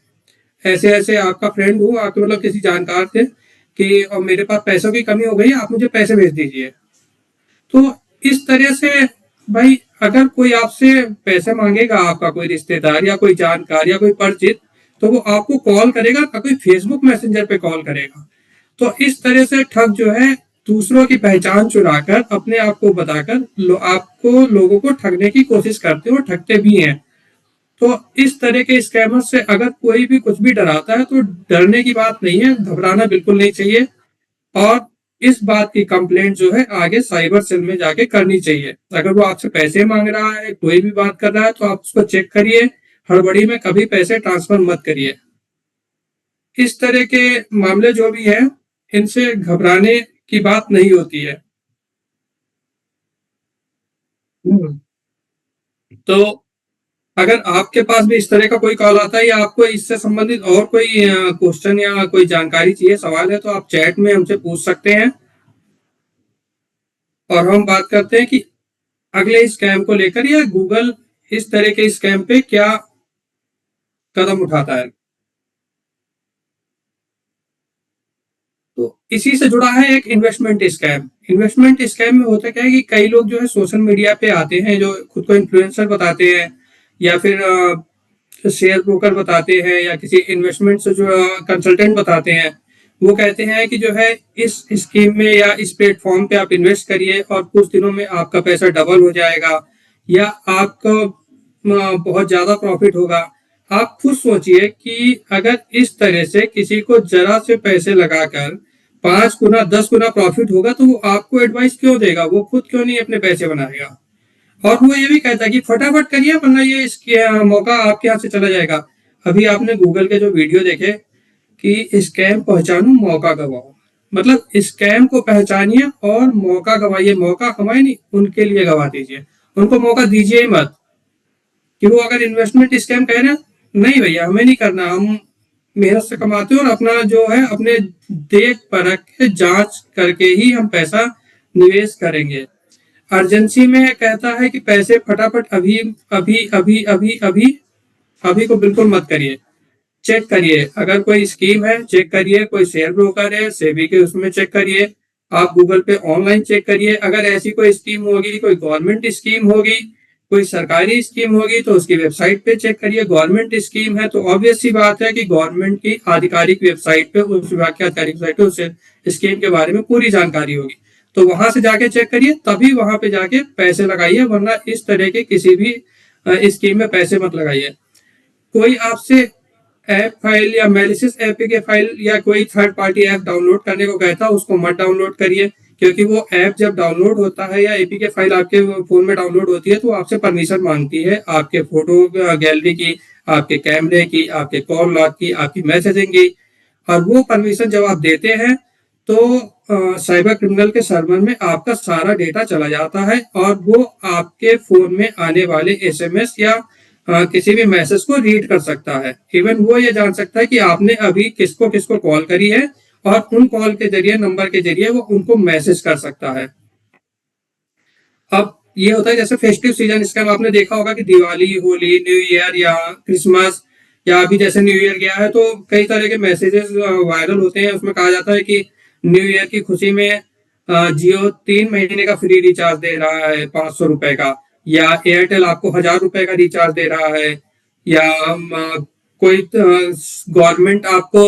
ऐसे ऐसे आपका फ्रेंड हूँ, आपके मतलब किसी जानकार थे कि और मेरे पास पैसों की कमी हो गई, आप मुझे पैसे भेज दीजिए। तो इस तरह से भाई अगर कोई आपसे पैसे मांगेगा, आपका कोई रिश्तेदार या कोई जानकार या कोई परिचित, तो वो आपको कॉल करेगा ना, कोई फेसबुक मैसेंजर पे कॉल करेगा। तो इस तरह से ठग जो है दूसरों की पहचान चुराकर अपने आप को बताकर आपको लोगों को ठगने की कोशिश करते हैं और ठगते भी हैं। तो इस तरह के स्कैमर से अगर कोई भी कुछ भी डराता है तो डरने की बात नहीं है, घबराना बिल्कुल नहीं चाहिए। और इस बात की कंप्लेंट जो है आगे साइबर सेल में जाके करनी चाहिए। अगर वो आपसे पैसे मांग रहा है, कोई भी बात कर रहा है, तो आप उसको चेक करिए, हड़बड़ी में कभी पैसे ट्रांसफर मत करिए। इस तरह के मामले जो भी हैं इनसे घबराने की बात नहीं होती है। तो अगर आपके पास भी इस तरह का कोई कॉल आता है या आपको इससे संबंधित और कोई क्वेश्चन या कोई जानकारी चाहिए, सवाल है, तो आप चैट में हमसे पूछ सकते हैं और हम बात करते हैं कि अगले स्कैम को लेकर या गूगल इस तरह के स्कैम पे क्या कदम उठाता है। तो इसी से जुड़ा है एक इन्वेस्टमेंट स्कैम। इन्वेस्टमेंट स्कैम में होता क्या है कि कई लोग जो है सोशल मीडिया पे आते हैं, जो खुद को इन्फ्लुएंसर बताते हैं या फिर शेयर ब्रोकर बताते हैं या किसी इन्वेस्टमेंट से जो कंसल्टेंट बताते हैं, वो कहते हैं कि जो है इस स्कीम में या इस प्लेटफॉर्म पे आप इन्वेस्ट करिए और कुछ दिनों में आपका पैसा डबल हो जाएगा या आपको बहुत ज्यादा प्रॉफिट होगा। आप खुद सोचिए कि अगर इस तरह से किसी को जरा से पैसे लगाकर 5 गुना 10 गुना प्रॉफिट होगा तो वो आपको एडवाइस क्यों देगा, वो खुद क्यों नहीं अपने पैसे बनाएगा। और वो ये भी कहता है कि फटाफट करिए वरना ये इसके मौका आपके हाथ से चला जाएगा। अभी आपने गूगल के जो वीडियो देखे कि स्कैम पहचानो मौका गवाओ, मतलब स्कैम को पहचानिए और मौका गवाइए। मौका हमारे नहीं, उनके लिए गवा दीजिए, उनको मौका दीजिए ही मत। कि वो अगर इन्वेस्टमेंट स्कैम कह रहे हैं, नहीं भैया हमें नहीं करना, हम मेहनत से कमाते हैं और अपना जो है अपने देख परख के जांच करके ही हम पैसा निवेश करेंगे। अर्जेंसी में कहता है कि पैसे फटाफट अभी अभी अभी अभी अभी अभी को बिल्कुल मत करिए। चेक करिए, अगर कोई स्कीम है चेक करिए, कोई शेयर ब्रोकर है सेबी के उसमें चेक करिए, आप गूगल पे ऑनलाइन चेक करिए। अगर ऐसी कोई स्कीम होगी, कोई गवर्नमेंट स्कीम होगी, कोई सरकारी स्कीम होगी तो उसकी वेबसाइट पे चेक करिए। गवर्नमेंट स्कीम है तो ऑब्वियस सी बात है कि गवर्नमेंट की आधिकारिक वेबसाइट पे, उस विभाग की आधिकारिक वेबसाइट पे उस स्कीम के बारे में पूरी जानकारी होगी, तो वहां से जाके चेक करिए, तभी वहां पे जाके पैसे लगाइए, वरना इस तरह के किसी भी स्कीम में पैसे मत लगाइए। कोई आपसे ऐप फाइल या मेलिशियस ऐप के फाइल या कोई थर्ड पार्टी ऐप डाउनलोड करने को कहता है, उसको मत डाउनलोड करिए, क्योंकि वो ऐप जब डाउनलोड होता है या एपीके फाइल आपके फोन में डाउनलोड होती है तो आपसे परमिशन मांगती है, आपके फोटो गैलरी की, आपके कैमरे की, आपके कॉल लॉग की, आपकी मैसेजिंग की। और वो परमिशन जब आप देते हैं तो साइबर क्रिमिनल के सर्वर में आपका सारा डेटा चला जाता है और वो आपके फोन में आने वाले एसएमएस या किसी भी मैसेज को रीड कर सकता है। इवन वो ये जान सकता है कि आपने अभी किसको किसको कॉल करी है और उन कॉल के जरिए, नंबर के जरिए वो उनको मैसेज कर सकता है। अब ये होता है जैसे फेस्टिव सीजन स्कैम, आपने देखा होगा कि दिवाली, होली, न्यू ईयर या क्रिसमस या अभी जैसे न्यू ईयर गया है तो कई तरह के मैसेजेस वायरल होते हैं। उसमें कहा जाता है कि न्यू ईयर की खुशी में जियो 3 महीने का फ्री रिचार्ज दे रहा है 500 रुपए का, या एयरटेल आपको 1000 रुपए का रिचार्ज दे रहा है, या कोई गवर्नमेंट आपको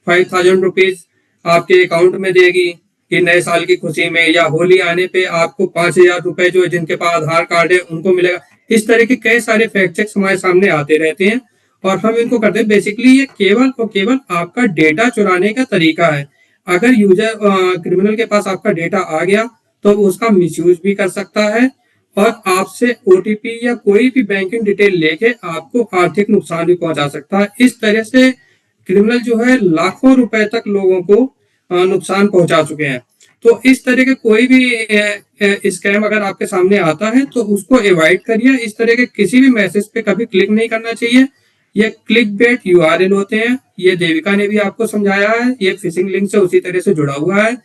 5000 रुपीज आपके अकाउंट में देगी। कि नए साल की खुशी में या होली आने पे आपको 5,000 रुपए जो जिनके पास आधार कार्ड है उनको मिलेगा। इस तरह के कई सारे फैक्ट चेक्स हमारे सामने आते रहते हैं और हम इनको करते हैं। बेसिकली ये केवल और केवल आपका डेटा चुराने का तरीका है। अगर यूजर क्रिमिनल के पास आपका डेटा आ गया तो वो उसका मिसयूज भी कर सकता है और आपसे ओटीपी या कोई भी बैंकिंग डिटेल लेके आपको आर्थिक नुकसान भी पहुंचा सकता है। इस तरह से क्रिमिनल जो है लाखों रुपए तक लोगों को नुकसान पहुंचा चुके हैं। तो इस तरह के कोई भी स्कैम अगर आपके सामने आता है तो उसको अवॉइड करिए। इस तरह के किसी भी मैसेज पे कभी क्लिक नहीं करना चाहिए। ये क्लिक बेट यूआरएल होते हैं, ये देविका ने भी आपको समझाया है। ये फिशिंग लिंक से उसी तरह से जुड़ा हुआ है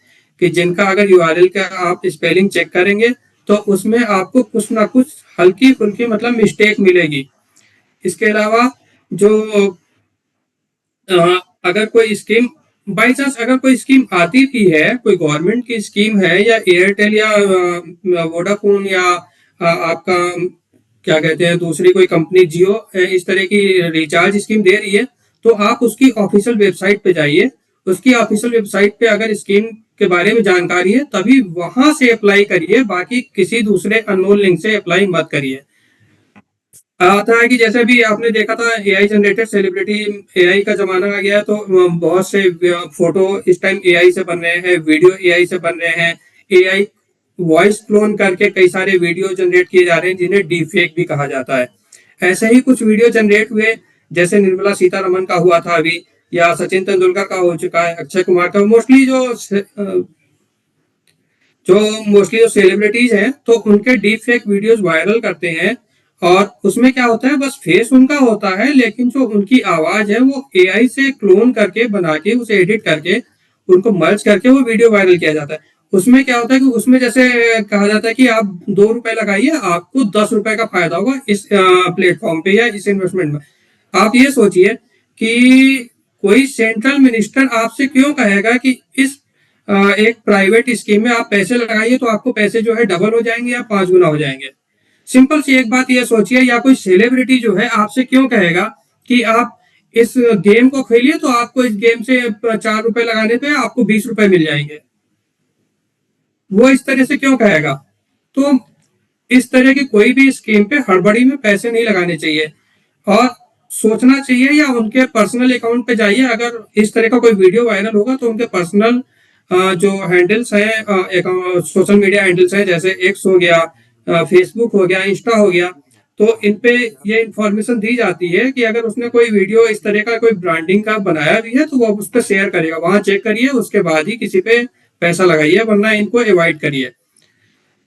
कि जिनका अगर यूआरएल का आप स्पेलिंग चेक करेंगे तो उसमें आपको कुछ ना कुछ हल्की फुल्की मतलब मिस्टेक मिलेगी। इसके अलावा जो अगर कोई स्कीम बाई चांस अगर कोई स्कीम आती भी है, कोई गवर्नमेंट की स्कीम है या एयरटेल या वोडाफोन या आपका क्या कहते हैं दूसरी कोई कंपनी जियो इस तरह की रिचार्ज स्कीम दे रही है, तो आप उसकी ऑफिशियल वेबसाइट पे जाइए। उसकी ऑफिशियल वेबसाइट पे अगर स्कीम के बारे में जानकारी है तभी वहां से अप्लाई करिए, बाकी किसी दूसरे अननोन लिंक से अप्लाई मत करिए। आता है कि जैसे भी आपने देखा था एआई जनरेटेड सेलिब्रिटी, एआई का जमाना आ गया है तो बहुत से फोटो इस टाइम एआई से बन रहे हैं, वीडियो एआई से बन रहे हैं, एआई वॉइस क्लोन करके कई सारे वीडियो जनरेट किए जा रहे हैं जिन्हें डीप फेक भी कहा जाता है। ऐसे ही कुछ वीडियो जनरेट हुए जैसे निर्मला सीतारमन का हुआ था अभी, या सचिन तेंदुलकर का हो चुका है, अक्षय कुमार का। मोस्टली जो सेलिब्रिटीज हैं तो उनके डीप फेक वीडियोस वायरल करते हैं और उसमें क्या होता है बस फेस उनका होता है लेकिन जो उनकी आवाज है वो एआई से क्लोन करके बना के उसे एडिट करके उनको मर्ज करके वो वीडियो वायरल किया जाता है। उसमें क्या होता है कि उसमें जैसे कहा जाता है कि आप 2 रुपए लगाइए आपको 10 रुपए का फायदा होगा इस प्लेटफॉर्म पे या इस इन्वेस्टमेंट में। आप ये सोचिए कि कोई सेंट्रल मिनिस्टर आपसे क्यों कहेगा कि इस एक प्राइवेट स्कीम में आप पैसे लगाइए तो आपको पैसे जो है डबल हो जाएंगे या 5 गुना हो जाएंगे। सिंपल सी एक बात ये सोचिए, या कोई सेलिब्रिटी जो है आपसे क्यों कहेगा कि आप इस गेम को खेलिए तो आपको इस गेम से 4 रुपए लगाने पे आपको 20 रुपए मिल जाएंगे। वो इस तरह से क्यों कहेगा? तो इस तरह की कोई भी स्कीम पे हड़बड़ी में पैसे नहीं लगाने चाहिए और सोचना चाहिए, या उनके पर्सनल अकाउंट पे जाइए। अगर इस तरह का कोई वीडियो वायरल होगा तो उनके पर्सनल जो हैंडल्स हैं, सोशल मीडिया हैंडल्स हैं, जैसे एक्स हो गया, फेसबुक हो गया, इंस्टा हो गया, तो इन पे ये इन्फॉर्मेशन दी जाती है कि अगर उसने कोई वीडियो इस तरह का कोई ब्रांडिंग का बनाया भी है तो वो उस पर शेयर करेगा। वहां चेक करिए, उसके बाद ही किसी पे पैसा लगाइए, वरना इनको अवॉइड करिए।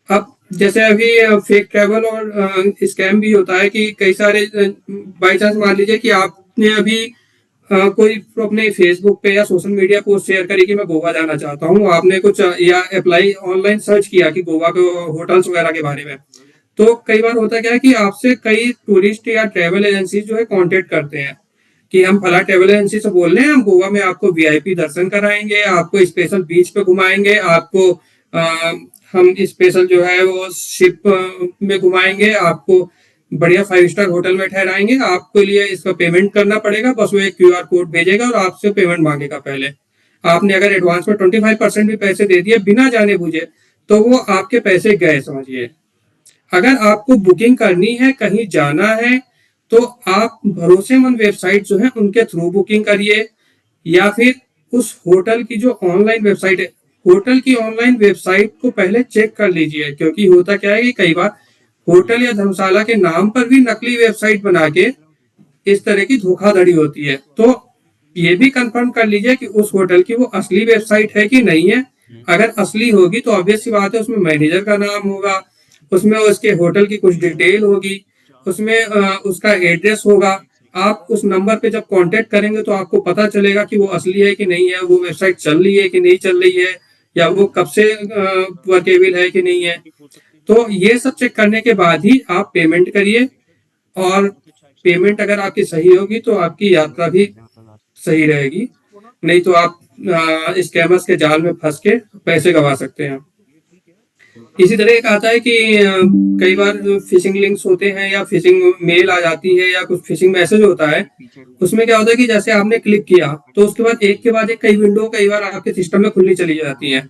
अब जैसे अभी फेक ट्रैवल और स्कैम भी होता है कि कई सारे बाई चांस मान लीजिए कि आपने अभी कोई अपने फेसबुक पे या सोशल मीडिया पोस्ट शेयर करी कि मैं गोवा जाना चाहता हूँ, आपने कुछ या अप्लाई ऑनलाइन सर्च किया कि गोवा के होटल्स वगैरह के बारे में, तो कई बार होता क्या है कि आपसे कई टूरिस्ट या ट्रैवल एजेंसी जो है कांटेक्ट करते हैं कि हम फला ट्रैवल एजेंसी से बोल रहे हैं, हम गोवा में आपको वीआईपी दर्शन कराएंगे, आपको स्पेशल बीच पे घुमाएंगे, आपको हम स्पेशल जो है वो शिप में घुमाएंगे, आपको बढ़िया 5 स्टार होटल में ठहराएंगे, आपके लिए इसका पेमेंट करना पड़ेगा, बस वो एक क्यूआर कोड भेजेगा और आपसे पेमेंट मांगेगा। पहले आपने अगर एडवांस में 25% भी पैसे दे दिए बिना जाने बुझे तो वो आपके पैसे गए समझिए। अगर आपको बुकिंग करनी है, कहीं जाना है, तो आप भरोसेमंद वेबसाइट जो है उनके थ्रू बुकिंग करिए, या फिर उस होटल की जो ऑनलाइन वेबसाइट है, होटल की ऑनलाइन वेबसाइट को पहले चेक कर लीजिए। क्योंकि होता क्या है कि कई बार होटल या धर्मशाला के नाम पर भी नकली वेबसाइट बना के इस तरह की धोखाधड़ी होती है। तो ये भी कंफर्म कर लीजिए कि उस होटल की वो असली वेबसाइट है कि नहीं है। अगर असली होगी तो ऑब्वियस सी बात है उसमें मैनेजर का नाम होगा, उसमें उसके होटल की कुछ डिटेल होगी, उसमें उसका एड्रेस होगा। आप उस नंबर पे जब कांटेक्ट करेंगे तो आपको पता चलेगा कि वो असली है कि नहीं है, वो वेबसाइट चल रही है कि नहीं चल रही है, या वो कब से वर्केबल है कि नहीं है। तो ये सब चेक करने के बाद ही आप पेमेंट करिए, और पेमेंट अगर आपकी सही होगी तो आपकी यात्रा भी सही रहेगी, नहीं तो आप स्कैमर्स के जाल में फंस के पैसे गंवा सकते हैं। इसी तरह एक आता है कि कई बार फिशिंग लिंक्स होते हैं या फिशिंग मेल आ जाती है या कुछ फिशिंग मैसेज होता है। उसमें क्या होता है कि जैसे आपने क्लिक किया तो उसके बाद एक के बाद एक कई विंडो कई बार आपके सिस्टम में खुलनी चली जाती हैं।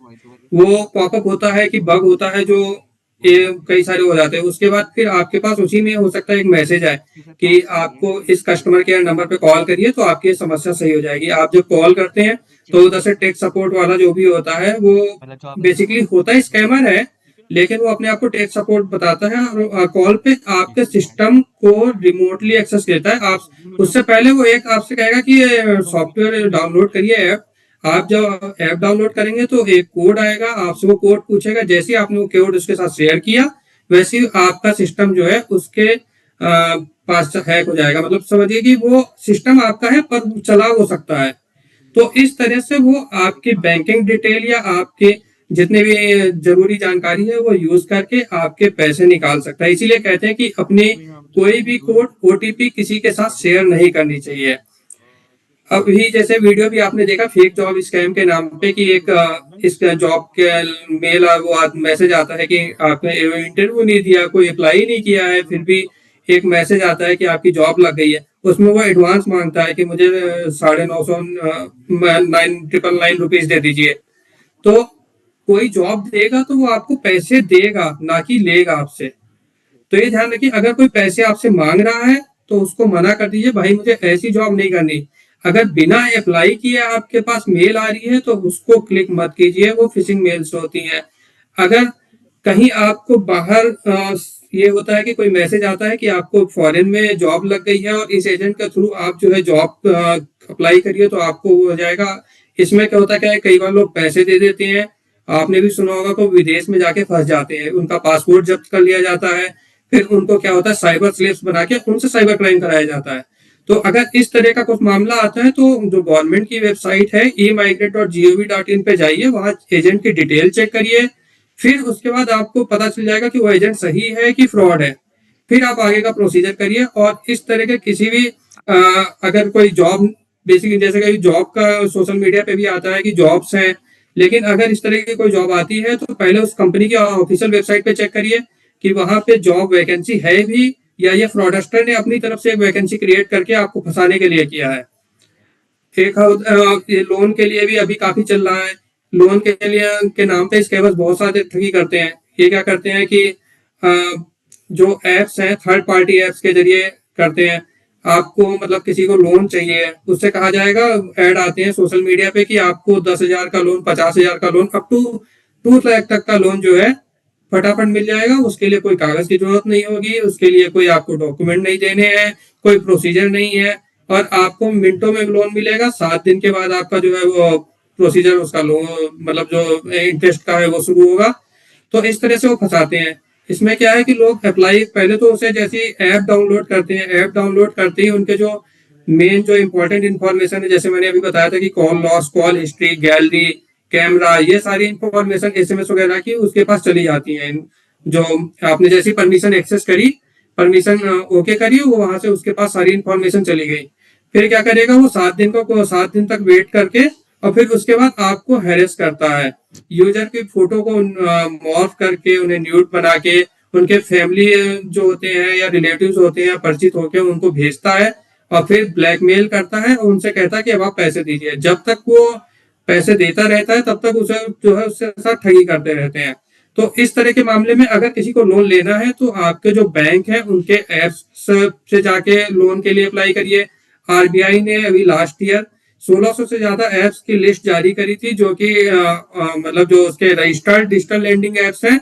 वो पॉपअप होता है कि बग होता है जो ये कई सारे हो जाते हैं। उसके बाद फिर आपके पास उसी में हो सकता है एक मैसेज आए कि आपको इस कस्टमर केयर नंबर पे कॉल करिए तो आपकी समस्या सही हो जाएगी। आप जब कॉल करते हैं तो उधर से टेक सपोर्ट वाला जो भी होता है वो बेसिकली होता है स्कैमर है, लेकिन वो अपने आप को टेक सपोर्ट बताता है और कॉल पे आपके सिस्टम को रिमोटली एक्सेस देता है। आप उससे पहले वो एक आपसे कहेगा कि ये सॉफ्टवेयर डाउनलोड करिए ऐप। आप जब ऐप डाउनलोड करेंगे तो एक कोड आएगा, आपसे वो कोड पूछेगा। जैसे ही आपने वो कोड उसके साथ शेयर किया वैसे ही आपका सिस्टम जो है उसके पास हैक हो जाएगा। मतलब समझिए कि वो सिस्टम आपका है पर चला हो सकता है। तो इस तरह से वो आपकी बैंकिंग डिटेल या आपके जितने भी जरूरी जानकारी है वो यूज करके आपके पैसे निकाल सकता है। इसीलिए कहते हैं कि अपनी कोई भी कोड ओटीपी किसी के साथ शेयर नहीं करनी चाहिए। अभी जैसे वीडियो भी आपने देखा फेक जॉब स्कैम के नाम पे कि एक इस जॉब के मेल वो मैसेज आता है कि आपने इंटरव्यू नहीं दिया, कोई अप्लाई नहीं किया है, फिर भी एक मैसेज आता है कि आपकी जॉब लग गई है। उसमें वो एडवांस मांगता है कि मुझे 9,999 रुपीज दे दीजिए। तो कोई जॉब देगा तो वो आपको पैसे देगा, ना कि लेगा आपसे। तो ये ध्यान रखिए, अगर कोई पैसे आपसे मांग रहा है तो उसको मना कर दीजिए, भाई मुझे ऐसी जॉब नहीं करनी। अगर बिना अप्लाई किए आपके पास मेल आ रही है तो उसको क्लिक मत कीजिए, वो फिशिंग मेल्स होती हैं। अगर कहीं आपको बाहर ये होता है कि कोई मैसेज आता है कि आपको फॉरेन में जॉब लग गई है और इस एजेंट के थ्रू आप जो है जॉब अप्लाई करिए तो आपको वो हो जाएगा। इसमें क्या होता है, कई बार लोग पैसे दे देते हैं, आपने भी सुना होगा, को विदेश में जाके फंस जाते हैं, उनका पासपोर्ट जब्त कर लिया जाता है, फिर उनको क्या होता है साइबर स्लेव्स बना के उनसे साइबर क्राइम कराया जाता है। तो अगर इस तरह का कुछ मामला आता है तो जो गवर्नमेंट की वेबसाइट है emigrate.gov.in पे जाइए, वहां एजेंट की डिटेल चेक करिए। फिर उसके बाद आपको पता चल जाएगा कि वो एजेंट सही है कि फ्रॉड है। फिर आप आगे का प्रोसीजर करिए। और इस तरह के किसी भी अगर कोई जॉब, बेसिकली जैसे कि जॉब का सोशल मीडिया पे भी आता है कि जॉब्स हैं, लेकिन अगर इस तरह की कोई जॉब आती है तो पहले उस कंपनी की ऑफिशियल वेबसाइट पे चेक करिए कि वहां पे जॉब वैकेंसी है भी या ये फ्रॉडस्टर ने अपनी तरफ से एक वैकेंसी क्रिएट करके आपको फंसाने के लिए किया है। एक ये लोन के लिए भी अभी काफी चल रहा है। लोन के लिए के नाम पे स्कैमर्स बहुत सारे ठगी करते हैं। ये क्या करते हैं कि जो एप्स हैं थर्ड पार्टी एप्स के जरिए करते हैं। आपको मतलब किसी को लोन चाहिए, उससे कहा जाएगा, ऐड आते हैं सोशल मीडिया पे कि आपको 10,000 का लोन, 50,000 का लोन, अप टू 2 लाख तक का लोन जो है फटाफट मिल जाएगा। उसके लिए कोई कागज की जरूरत नहीं होगी, उसके लिए कोई आपको डॉक्यूमेंट नहीं देने हैं, कोई प्रोसीजर नहीं है, और आपको मिनटों में लोन मिलेगा। 7 दिन के बाद आपका जो है वो प्रोसीजर उसका लोन मतलब जो इंटरेस्ट का है वो शुरू होगा। तो इस तरह से वो फंसाते हैं। इसमें क्या है कि लोग अप्लाई पहले तो उसे जैसी ऐप डाउनलोड करते हैं, ऐप डाउनलोड करते ही उनके जो मेन जो इंपॉर्टेंट इन्फॉर्मेशन है, जैसे मैंने अभी बताया था कि call logs, call history, gallery, camera, ये सारी इंफॉर्मेशन एसएमएस वगैरह की उसके पास चली जाती हैं। जो आपने जैसी परमिशन एक्सेस करी, परमिशन ओके करी, वो वहां से उसके पास सारी इंफॉर्मेशन चली गई। फिर क्या करेगा वो 7 दिन तक वेट करके और फिर उसके बाद आपको हैरेस करता है। यूजर की फोटो को मॉर्फ करके उन्हें न्यूड बना के उनके फैमिली जो होते हैं या रिलेटिव्स होते हैं परिचित होकर उनको भेजता है और फिर ब्लैकमेल करता है और उनसे कहता है कि अब आप पैसे दीजिए। जब तक वो पैसे देता रहता है तब तक उसे जो है उससे साथ ठगी करते रहते हैं। तो इस तरह के मामले में अगर किसी को लोन लेना है तो आपके जो बैंक है उनके एप्स से जाके लोन के लिए अप्लाई करिए। आरबीआई ने अभी लास्ट ईयर 1600 से ज्यादा एप्स की लिस्ट जारी करी थी जो कि मतलब जो उसके रजिस्टर्ड डिजिटल लैंडिंग एप्स हैं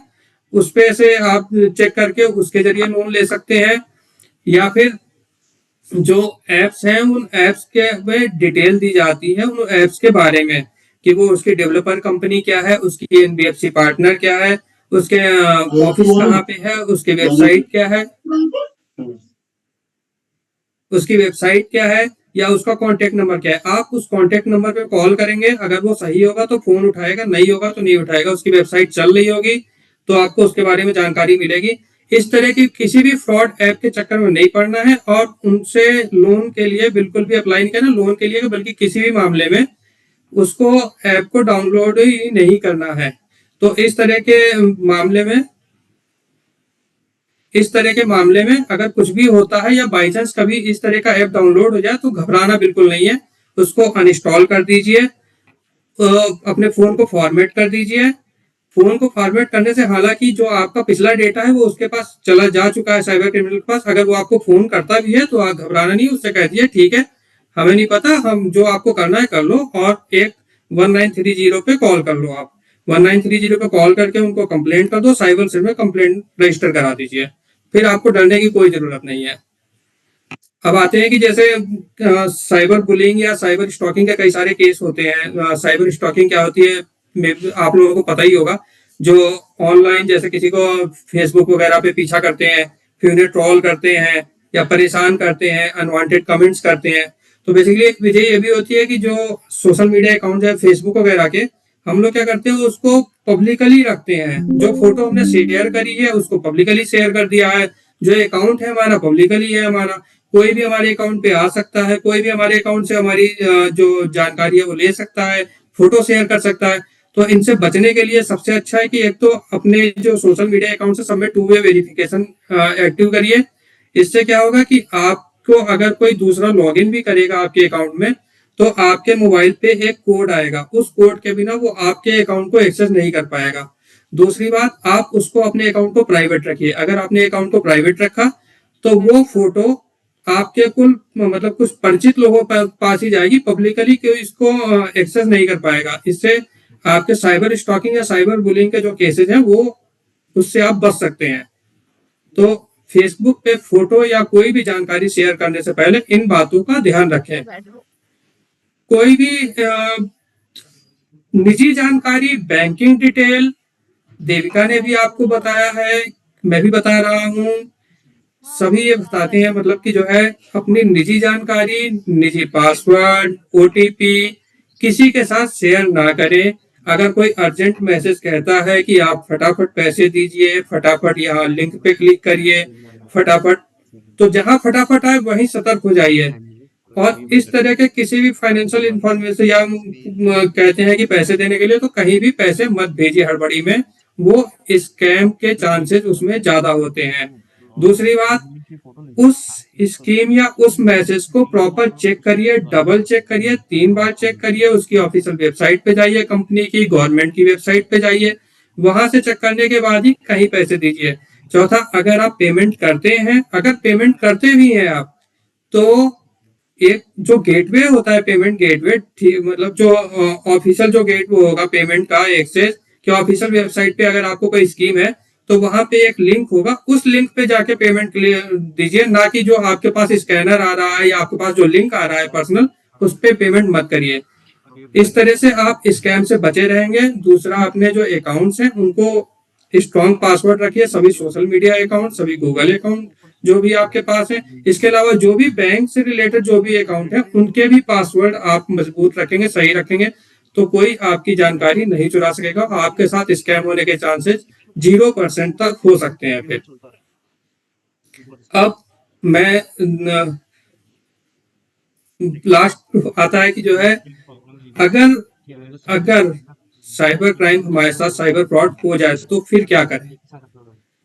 उस पे से आप चेक करके उसके जरिए लोन ले सकते हैं। या फिर जो एप्स हैं उन एप्स के में डिटेल दी जाती है उन एप्स के बारे में कि वो उसकी डेवलपर कंपनी क्या है, उसकी एनबीएफसी पार्टनर क्या है, उसके ऑफिस कहाँ पे है, उसकी वेबसाइट क्या है, उसकी वेबसाइट क्या है या उसका कांटेक्ट नंबर क्या है। आप उस कांटेक्ट नंबर पे कॉल करेंगे, अगर वो सही होगा तो फोन उठाएगा, नहीं होगा तो नहीं उठाएगा। उसकी वेबसाइट चल रही होगी तो आपको उसके बारे में जानकारी मिलेगी। इस तरह की किसी भी फ्रॉड ऐप के चक्कर में नहीं पड़ना है और उनसे लोन के लिए बिल्कुल भी अप्लाई नहीं करना, लोन के लिए बल्कि किसी भी मामले में उसको ऐप को डाउनलोड ही नहीं करना है। तो इस तरह के मामले में अगर कुछ भी होता है या बाई चांस कभी इस तरह का ऐप डाउनलोड हो जाए तो घबराना बिल्कुल नहीं है, उसको अनइंस्टॉल कर दीजिए, अपने फोन को फॉर्मेट कर दीजिए। फोन को फॉर्मेट करने से हालांकि जो आपका पिछला डेटा है वो उसके पास चला जा चुका है साइबर क्रिमिनल के पास। अगर वो आपको फोन करता भी है तो आप घबराना नहीं, उससे कह दिए ठीक है हमें नहीं पता, हम जो आपको करना है कर लो, और एक 1930 पे कॉल कर लो। आप 1930 पे कॉल करके उनको कंप्लेंट कर दो, साइबर सेल में कंप्लेंट रजिस्टर करा दीजिए, फिर आपको डरने की कोई जरूरत नहीं है। अब आते हैं कि जैसे साइबर बुलिंग या साइबर स्टॉकिंग के कई सारे केस होते हैं। साइबर स्टॉकिंग क्या होती है आप लोगों को पता ही होगा, जो ऑनलाइन जैसे किसी को फेसबुक वगैरह पे पीछा करते हैं, फिर उन्हें ट्रोल करते हैं या परेशान करते हैं, अनवांटेड कमेंट्स करते हैं। तो बेसिकली एक वजह ये भी होती है कि जो सोशल मीडिया अकाउंट है फेसबुक वगैरह के, हम लोग क्या करते हैं उसको पब्लिकली रखते हैं। जो फोटो हमने शेयर करी है उसको पब्लिकली शेयर कर दिया है, जो अकाउंट है हमारा पब्लिकली है, हमारा कोई भी हमारे अकाउंट पे आ सकता है, कोई भी हमारे अकाउंट से हमारी जो जानकारी है वो ले सकता है, फोटो शेयर कर सकता है। तो इनसे बचने के लिए सबसे अच्छा है कि एक तो अपने जो सोशल मीडिया अकाउंट से सब में 2 वे वेरिफिकेशन एक्टिव करिए। इससे क्या होगा कि आपको अगर कोई दूसरा लॉगिन भी करेगा आपके अकाउंट में तो आपके मोबाइल पे एक कोड आएगा, उस कोड के बिना वो आपके अकाउंट को एक्सेस नहीं कर पाएगा। दूसरी बात, आप उसको अपने अकाउंट को प्राइवेट रखिए। अगर आपने अकाउंट को प्राइवेट रखा तो वो फोटो आपके कुल मतलब कुछ परिचित लोगों पास ही जाएगी, पब्लिकली कोई इसको एक्सेस नहीं कर पाएगा। इससे आपके साइबर स्टॉकिंग या साइबर बुलिंग के जो केसेस हैं वो उससे आप बच सकते हैं। तो फेसबुक पे फोटो या कोई भी जानकारी शेयर करने से पहले इन बातों का ध्यान रखें। कोई भी निजी जानकारी, बैंकिंग डिटेल देविका ने भी आपको बताया है, मैं भी बता रहा हूँ, सभी ये बताते हैं मतलब कि जो है अपनी निजी जानकारी, निजी पासवर्ड, ओटीपी किसी के साथ शेयर ना करें। अगर कोई अर्जेंट मैसेज कहता है कि आप फटाफट पैसे दीजिए, फटाफट यहाँ लिंक पे क्लिक करिए, फटाफट, तो जहां फटाफट आए वहीं सतर्क हो जाइए। और इस तरह के किसी भी फाइनेंशियल इंफॉर्मेशन या कहते हैं कि पैसे देने के लिए, तो कहीं भी पैसे मत भेजिए हड़बड़ी में, वो स्कैम के चांसेस उसमें ज्यादा होते हैं। दूसरी बात, उस स्कीम या उस मैसेज को प्रॉपर चेक करिए, डबल चेक करिए, 3 बार चेक करिए। उसकी ऑफिशियल वेबसाइट पे जाइए, कंपनी की, गवर्नमेंट की वेबसाइट पे जाइए, वहां से चेक करने के बाद ही कहीं पैसे दीजिए। चौथा, अगर आप पेमेंट करते हैं, अगर पेमेंट करते भी हैं आप, तो एक जो गेटवे होता है, पेमेंट गेटवे, मतलब जो ऑफिशियल जो गेट वो होगा पेमेंट का एक्सेस, कि ऑफिशियल वेबसाइट पे अगर आपको कोई स्कीम है तो वहां पे एक लिंक होगा, उस लिंक पे जाके पेमेंट दीजिए, ना कि जो आपके पास स्कैनर आ रहा है या आपके पास जो लिंक आ रहा है पर्सनल, उस पे पेमेंट मत करिए। इस तरह से आप स्कैम से बचे रहेंगे। दूसरा, अपने जो अकाउंट्स हैं उनको स्ट्रॉन्ग पासवर्ड रखिए, सभी सोशल मीडिया अकाउंट, सभी गूगल अकाउंट जो भी आपके पास है। इसके अलावा जो भी बैंक से रिलेटेड जो भी अकाउंट है उनके भी पासवर्ड आप मजबूत रखेंगे, सही रखेंगे, तो कोई आपकी जानकारी नहीं चुरा सकेगा। आपके साथ स्कैम होने के चांसेस 0% तक हो सकते हैं। फिर अब मैं लास्ट आता है कि जो है अगर साइबर क्राइम हमारे साथ साइबर फ्रॉड हो जाए तो फिर क्या करें।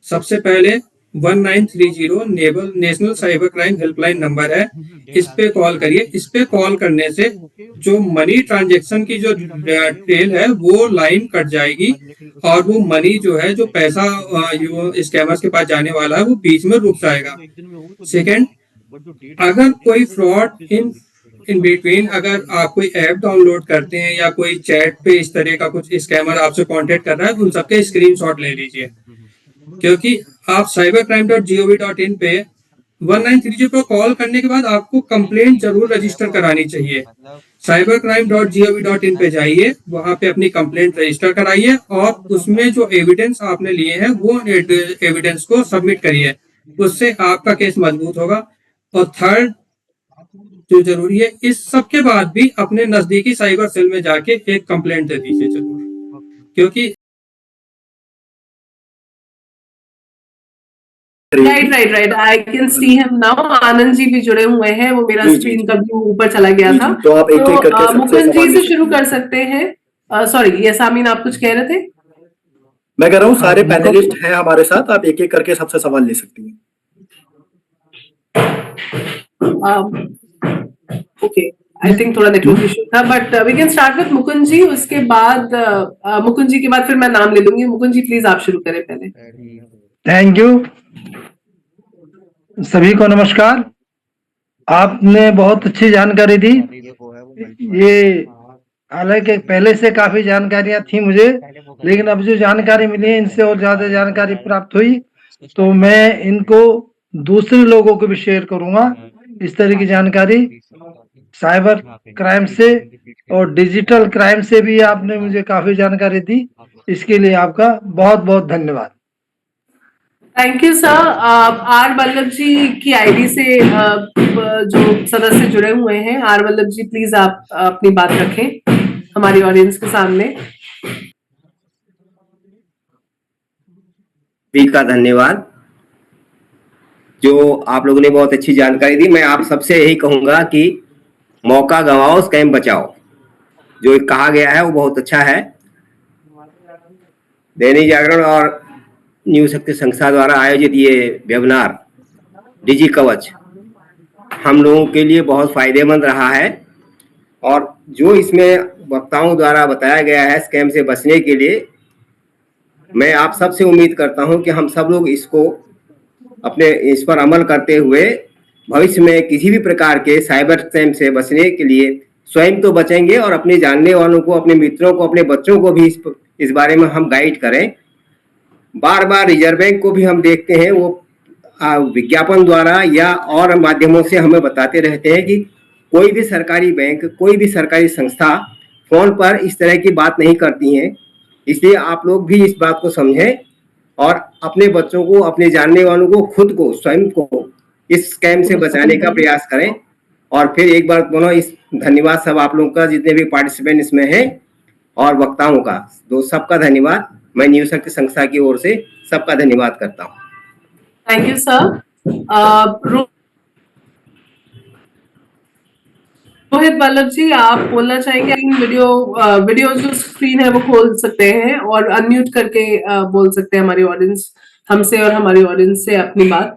सबसे पहले 1930 national cyber crime helpline number है, इस पे कॉल करिए। इस पे कॉल करने से जो मनी ट्रांजैक्शन की जो ट्रेल है वो लाइन कट जाएगी, और वो मनी जो है, जो पैसा स्कैमर्स के पास जाने वाला है, वो बीच में रुक जाएगा। सेकेंड, अगर कोई फ्रॉड इन बिटवीन, अगर आप कोई ऐप डाउनलोड करते हैं या कोई चैट पे इस तरह का कुछ स्कैमर आपसे कांटेक्ट कर रहा है, उन सबके स्क्रीनशॉट ले लीजिए, क्योंकि आप cybercrime.gov.in पे 1930 पर कॉल करने के बाद आपको कंप्लेंट जरूर रजिस्टर करानी चाहिए। cybercrime.gov.in पे जाइए, वहां पे अपनी कंप्लेंट रजिस्टर कराइए, और उसमें जो एविडेंस आपने लिए हैं वो एविडेंस को सबमिट करिए, उससे आपका केस मजबूत होगा। और थर्ड, जो जरूरी है, इस सब के बाद भी अपने नजदीकी साइबर सेल में जाके एक कंप्लेंट दे दीजिए जरूर, क्योंकि right I can see him now. Anand ji भी जुड़े हुए हैं, वो मेरा स्क्रीन का व्यू ऊपर चला गया था। तो आप एक एक करके मुकुंद जी से शुरू कर सकते हैं। सॉरी, यस आमीन, आप कुछ कह रहे थे? मैं कह रहा हूँ सारे पैनलिस्ट हैं हमारे साथ, आप एक एक करके सबसे सवाल ले सकती हैं। ओके, आई थिंक थोड़ा नेटवर्क इशू था, but we can start with Mukund ji. उसके बाद मुकुंद जी के बाद फिर मैं नाम ले लूंगी। मुकुंद जी प्लीज आप शुरू करें पहले। Thank you. सभी को नमस्कार। आपने बहुत अच्छी जानकारी दी। ये हालांकि पहले से काफी जानकारियां थी मुझे, लेकिन अब जो जानकारी मिली है इनसे और ज्यादा जानकारी प्राप्त हुई, तो मैं इनको दूसरे लोगों को भी शेयर करूंगा। इस तरह की जानकारी साइबर क्राइम से और डिजिटल क्राइम से भी आपने मुझे काफी जानकारी दी। इसके लिए आपका बहुत बहुत धन्यवाद। Thank you sir. R Vallabh ji की आईडी से जो सदस्य जुड़े हुए हैं, आर वल्लभ जी प्लीज आप अपनी बात रखें हमारी ऑडियंस के सामने। का धन्यवाद। जो आप लोगों ने बहुत अच्छी जानकारी दी। मैं आप सबसे यही कहूंगा कि मौका गंवाओ, स्कैम बचाओ। जो कहा गया है वो बहुत अच्छा है। दैनिक जागरण और न्यू शक्ति संस्था द्वारा आयोजित ये वेबिनार डिजी कवच हम लोगों के लिए बहुत फायदेमंद रहा है, और जो इसमें वक्ताओं द्वारा बताया गया है स्कैम से बचने के लिए, मैं आप सबसे उम्मीद करता हूं कि हम सब लोग इस पर अमल करते हुए भविष्य में किसी भी प्रकार के साइबर स्कैम से बचने के लिए स्वयं तो बचेंगे, और अपने जानने वालों को, अपने मित्रों को, अपने बच्चों को भी इस बारे में हम गाइड करें। बार बार रिजर्व बैंक को भी हम देखते हैं, वो विज्ञापन द्वारा या और माध्यमों से हमें बताते रहते हैं कि कोई भी सरकारी बैंक, कोई भी सरकारी संस्था फोन पर इस तरह की बात नहीं करती हैं। इसलिए आप लोग भी इस बात को समझें और अपने बच्चों को, अपने जानने वालों को, खुद को, स्वयं को इस स्कैम से बचाने का प्रयास करें। और फिर एक बार पुनः इस धन्यवाद सब आप लोगों का, जितने भी पार्टिसिपेंट इसमें हैं और वक्ताओं का, सबका धन्यवाद। मैं न्यू शक्ति संस्था की ओर से सबका धन्यवाद करता हूँ। Thank you sir. Rohit Vallabh ji आप बोलना चाहेंगे? वीडियो जो स्क्रीन है वो खोल सकते हैं और अनम्यूट करके बोल सकते हैं हमारी ऑडियंस हमसे और हमारी ऑडियंस से अपनी बात।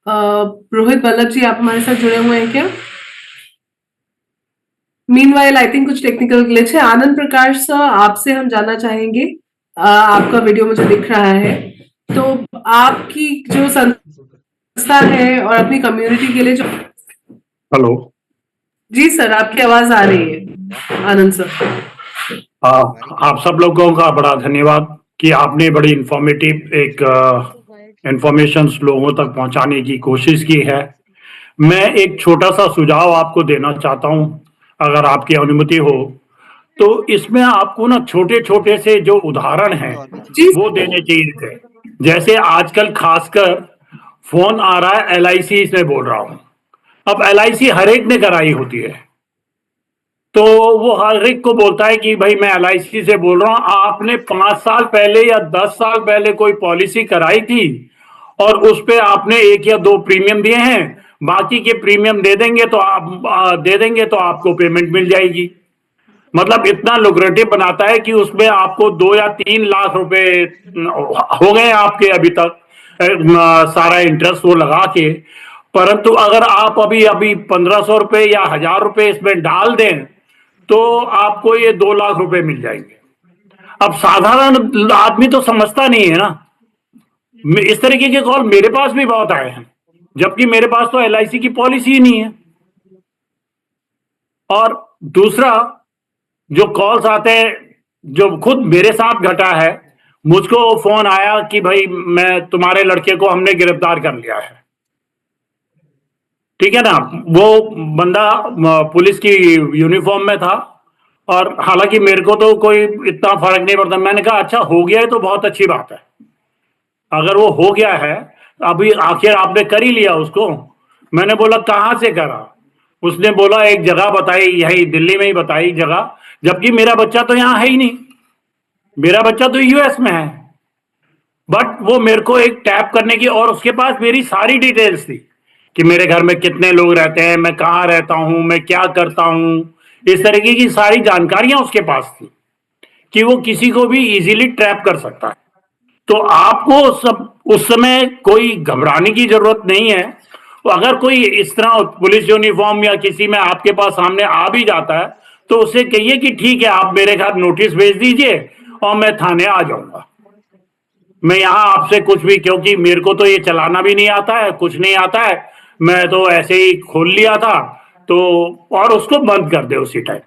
रोहित वल्लभ जी आप हमारे साथ जुड़े हुए हैं क्या? मीनवाइल आई थिंक कुछ टेक्निकल ग्लिच है। आनंद प्रकाश सर आपसे हम जानना चाहेंगे, आपका वीडियो मुझे दिख रहा है, तो आपकी जो संस्था है और अपनी कम्युनिटी के लिए जो। हेलो जी सर आपकी आवाज आ रही है आनंद सर। आप सब लोगों का बड़ा धन्यवाद कि आपने बड़ी इंफॉर्मेटिव एक इंफॉर्मेशन लोगों तक पहुंचाने की कोशिश की है। मैं एक छोटा सा सुझाव आपको देना चाहता हूं, अगर आपकी अनुमति हो तो। इसमें आपको ना छोटे छोटे से जो उदाहरण हैं वो देने चाहिए थे। जैसे आजकल खासकर फोन आ रहा है LIC में बोल रहा हूं। अब LIC हर एक ने कराई होती है, तो वो हर एक को बोलता है कि भाई मैं LIC से बोल रहा हूं। आपने 5 साल पहले या 10 साल पहले कोई पॉलिसी कराई थी और उस पे आपने 1 या 2 प्रीमियम दिए हैं, बाकी के प्रीमियम दे देंगे तो आपको पेमेंट मिल जाएगी। मतलब इतना लुक्रेटिव बनाता है कि उसमें आपको 2 या 3 लाख रुपए हो गए आपके अभी तक सारा इंटरेस्ट वो लगा के। परंतु अगर आप अभी 1500 रुपए या 1000 रुपए इसमें डाल दें तो आपको ये 2 लाख रुपए मिल जाएंगे। अब साधारण आदमी तो समझता नहीं है ना। इस तरीके के कॉल मेरे पास भी बहुत आए हैं, जबकि मेरे पास तो LIC की पॉलिसी ही नहीं है। और दूसरा जो कॉल्स आते हैं, जो खुद मेरे साथ घटा है, मुझको फोन आया कि भाई मैं तुम्हारे लड़के को हमने गिरफ्तार कर लिया है। ठीक है ना। वो बंदा पुलिस की यूनिफॉर्म में था, और हालांकि मेरे को तो कोई इतना फर्क नहीं पड़ता। मैंने कहा अच्छा हो गया है तो बहुत अच्छी बात है। अगर वो हो गया है, अभी आखिर आपने कर ही लिया उसको। मैंने बोला कहाँ से करा? उसने बोला एक जगह बताई, यही दिल्ली में ही बताई जगह, जबकि मेरा बच्चा तो यहाँ है ही नहीं। मेरा बच्चा तो US में है। बट वो मेरे को एक टैप करने की, और उसके पास मेरी सारी डिटेल्स थी कि मेरे घर में कितने लोग रहते हैं, मैं कहाँ रहता हूं, मैं क्या करता हूं, इस तरीके की सारी जानकारियां उसके पास थी कि वो किसी को भी इजीली ट्रैप कर सकता है। तो आपको सब उस समय कोई घबराने की जरूरत नहीं है। तो अगर कोई इस तरह पुलिस यूनिफॉर्म या किसी में आपके पास सामने आ भी जाता है तो उसे कहिए कि ठीक है, आप मेरे घर नोटिस भेज दीजिए और मैं थाने आ जाऊंगा। मैं यहाँ आपसे कुछ भी, क्योंकि मेरे को तो ये चलाना भी नहीं आता है, कुछ नहीं आता है, मैं तो ऐसे ही खोल लिया था तो, और उसको बंद कर दे उसी टाइम।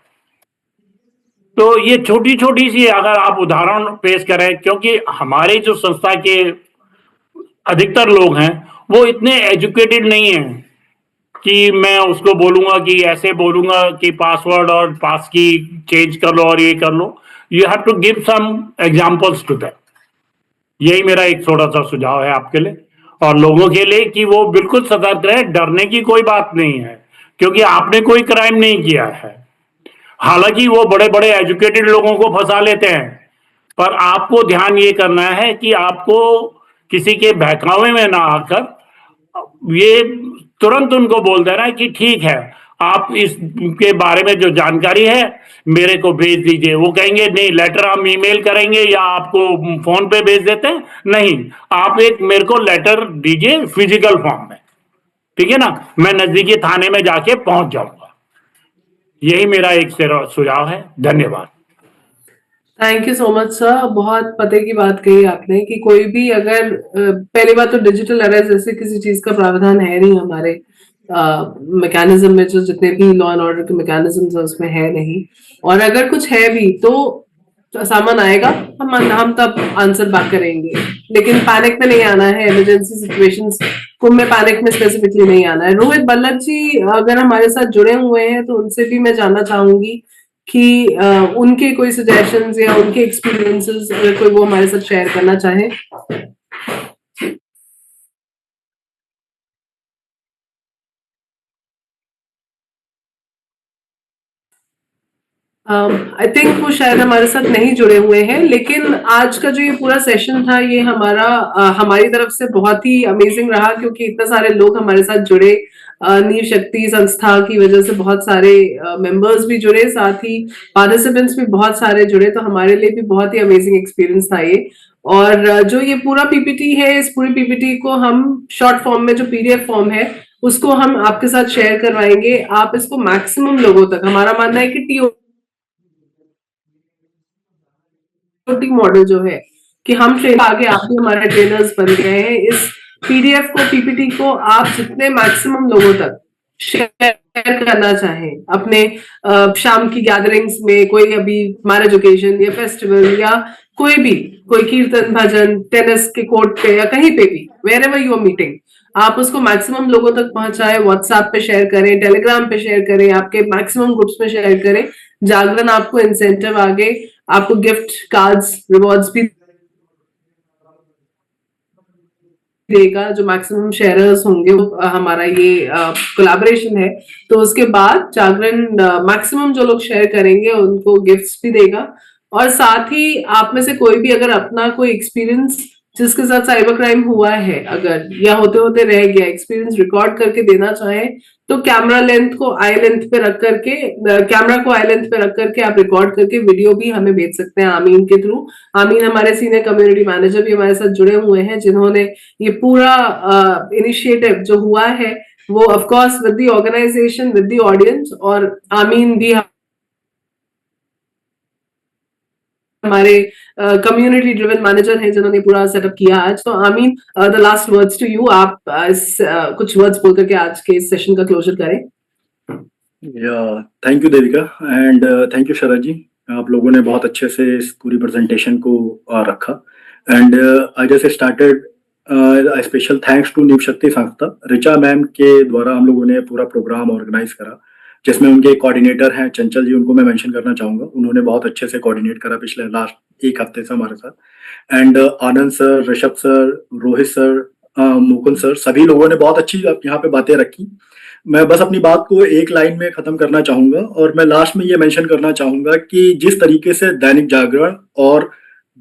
तो ये छोटी छोटी सी अगर आप उदाहरण पेश करें, क्योंकि हमारे जो संस्था के अधिकतर लोग हैं वो इतने एजुकेटेड नहीं हैं कि मैं उसको बोलूंगा कि ऐसे बोलूंगा कि पासवर्ड और पास की चेंज कर लो और ये कर लो। You have to give some examples to that. यही मेरा एक थोड़ा सा सुझाव है आपके लिए और लोगों के लिए कि वो बिल्कुल सतर्क रहे। डरने की कोई बात नहीं है, क्योंकि आपने कोई क्राइम नहीं किया है। हालांकि वो बड़े बड़े एजुकेटेड लोगों को फंसा लेते हैं, पर आपको ध्यान ये करना है कि आपको किसी के बहकावे में ना आकर ये तुरंत उनको बोल देना है कि ठीक है, आप इसके बारे में जो जानकारी है मेरे को भेज दीजिए। वो कहेंगे नहीं, लेटर हम ईमेल करेंगे या आपको फोन पे भेज देते हैं। नहीं, आप एक मेरे को लेटर दीजिए फिजिकल फॉर्म में, ठीक है ना, मैं नजदीकी थाने में जाके पहुंच जाऊंगा। यही मेरा एक सुझाव है। धन्यवाद। Thank you so much sir. बहुत पते की बात कही आपने कि कोई भी अगर पहली बात तो डिजिटल अरेस्ट जैसे किसी चीज का प्रावधान है नहीं हमारे मैकेनिज्म में, जो जितने भी लॉ एंड ऑर्डर के मैकेनिज्म है उसमें है नहीं। और अगर कुछ है भी तो सामान आएगा, हम तब आंसर बैक करेंगे, लेकिन पैनिक में नहीं आना है। इमरजेंसी सिचुएशंस को में पैनिक में स्पेसिफिकली नहीं आना है। रोहित बल्लभ जी अगर हमारे साथ जुड़े हुए हैं तो उनसे भी मैं जानना चाहूंगी कि उनके कोई सजेशंस या उनके एक्सपीरियंसेस अगर कोई वो हमारे साथ शेयर करना चाहे। आई थिंक वो शायद हमारे साथ नहीं जुड़े हुए हैं, लेकिन आज का जो ये पूरा सेशन था ये हमारी तरफ से बहुत ही अमेजिंग रहा, क्योंकि इतने सारे लोग हमारे साथ जुड़े। नीव शक्ति संस्था की वजह से बहुत सारे मेंबर्स भी जुड़े, साथ ही पार्टिसिपेंट्स भी बहुत सारे जुड़े, तो हमारे लिए भी बहुत ही अमेजिंग एक्सपीरियंस था ये। और जो ये पूरा पीपीटी है, इस पूरी पीपीटी को हम शॉर्ट फॉर्म में, जो पीडीएफ फॉर्म है उसको हम आपके साथ शेयर करवाएंगे। आप इसको मैक्सिमम लोगों तक, हमारा मानना है कि टीओटी मॉडल जो है कि हम ट्रेन आगे, आप भी हमारे ट्रेनर्स बन गए हैं। इस पीडीएफ को, पीपीटी को आप जितने मैक्सिमम लोगों तक शेयर करना चाहें अपने शाम की गैदरिंग्स में, कोई अभी मैरिज ओकेजन या फेस्टिवल या कोई कीर्तन भजन, टेनिस के कोर्ट पे या कहीं पे भी, वेयरएवर यू आर मीटिंग, आप उसको मैक्सिमम लोगों तक पहुंचाएं। व्हाट्सएप पे शेयर करें, टेलीग्राम पे शेयर करें, आपके मैक्सिमम ग्रुप्स में शेयर करें। जागरण आपको इंसेंटिव आगे, आपको गिफ्ट कार्ड्स, रिवॉर्ड्स भी देगा। जो मैक्सिमम शेयरर्स होंगे हमारा ये कोलैबोरेशन है, तो उसके बाद जागरण मैक्सिमम जो लोग शेयर करेंगे उनको गिफ्ट्स भी देगा। और साथ ही आप में से कोई भी अगर अपना कोई एक्सपीरियंस जिसके साथ साइबर क्राइम हुआ है, अगर या होते होते रह गया, एक्सपीरियंस रिकॉर्ड करके देना चाहे तो कैमरा लेंथ को आई लेंथ पे रख करके, कैमरा को आई लेंथ पे रख करके आप रिकॉर्ड करके वीडियो भी हमें भेज सकते हैं आमीन के थ्रू। आमीन हमारे सीनियर कम्युनिटी मैनेजर भी हमारे साथ जुड़े हुए हैं, जिन्होंने ये पूरा इनिशिएटिव जो हुआ है वो of course with the organization, with the audience, और आमीन भी हमारे कम्युनिटी ड्रिवन मैनेजर हैं जिन्होंने पूरा सेटअप किया आज। तो Ameen, the last words to you. आप कुछ वर्ड्स बोल करके आज के इस सेशन का क्लोजर करें। Thank you Devika and thank you Sharad ji. आप लोगों ने बहुत अच्छे से इस पूरी प्रेजेंटेशन को रखा and I just started special thanks to Neev Shakti संस्था। ऋचा मैम के द्वारा हम लोगों ने पूरा प्रोग्राम ऑर्गेनाइज करा, जिसमें उनके कोऑर्डिनेटर हैं चंचल जी, उनको मैं मेंशन करना चाहूंगा। उन्होंने बहुत अच्छे से कोऑर्डिनेट करा पिछले लास्ट एक हफ्ते से हमारे साथ। And Anand sir, Rishabh sir, Rohit sir, Mukund sir, सभी लोगों ने बहुत अच्छी यहाँ पे बातें रखी। मैं बस अपनी बात को एक लाइन में खत्म करना चाहूंगा और मैं लास्ट में ये मेंशन करना चाहूंगा कि जिस तरीके से दैनिक जागरण और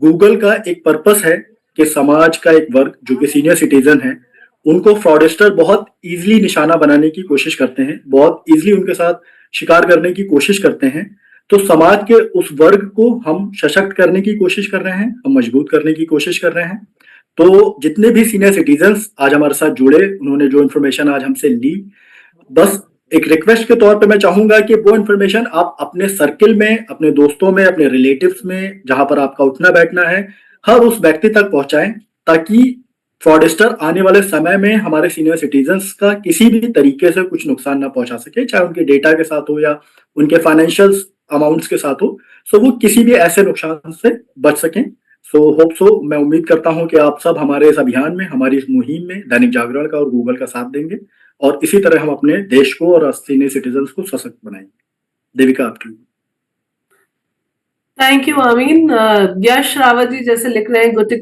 गूगल का एक पर्पस है कि समाज का एक वर्ग जो कि सीनियर सिटीजन है, उनको फ्रॉडस्टर बहुत इजीली निशाना बनाने की कोशिश करते हैं, बहुत इजीली उनके साथ शिकार करने की कोशिश करते हैं। तो समाज के उस वर्ग को हम सशक्त करने की कोशिश कर रहे हैं, हम मजबूत करने की कोशिश कर रहे हैं। तो जितने भी सीनियर सिटीजन्स आज हमारे साथ जुड़े, उन्होंने जो इन्फॉर्मेशन आज हमसे ली, बस एक रिक्वेस्ट के तौर पे मैं चाहूंगा कि वो इन्फॉर्मेशन आप अपने सर्किल में, अपने दोस्तों में, अपने रिलेटिव्स में, जहां पर आपका उठना बैठना है, हर उस व्यक्ति तक पहुंचाएं, ताकि फ्रॉडस्टर आने वाले समय में हमारे सीनियर सिटीजन्स का किसी भी तरीके से कुछ नुकसान ना पहुंचा सके, चाहे उनके डेटा के साथ हो या उनके फाइनेंशियल अमाउंट्स के साथ हो। सो वो किसी भी ऐसे नुकसान से बच सकें। सो मैं उम्मीद करता हूं कि आप सब हमारे इस अभियान में, हमारी इस मुहिम में दैनिक जागरण का और गूगल का साथ देंगे, और इसी तरह हम अपने देश को और सीनियर सिटीजन्स को सशक्त बनाएंगे। देविका, आपकी। थैंक यू आमीन। यश रावत जी जैसे लिख रहे हैं, good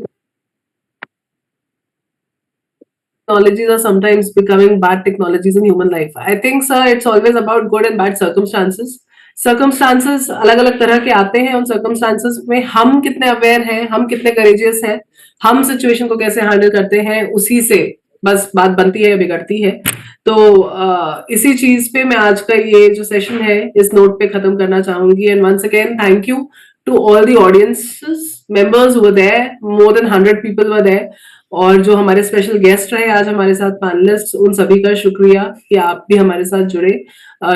technologies are sometimes becoming bad technologies in human life. I think, sir, it's always about good and bad circumstances. Circumstances अलग अलग तरह के आते हैं, उन circumstances में हम कितने aware हैं, हम कितने courageous हैं, हम situation को कैसे handle करते हैं, उसी से बस बात बनती है या बिगड़ती है। तो इसी चीज पे मैं आज का ये जो सेशन है इस नोट पे खत्म करना चाहूंगी। And once again thank you to all the audience members were there, more than 100 people were there, और जो हमारे स्पेशल गेस्ट रहे आज हमारे साथ पैनलिस्ट, उन सभी का शुक्रिया कि आप भी हमारे साथ जुड़े।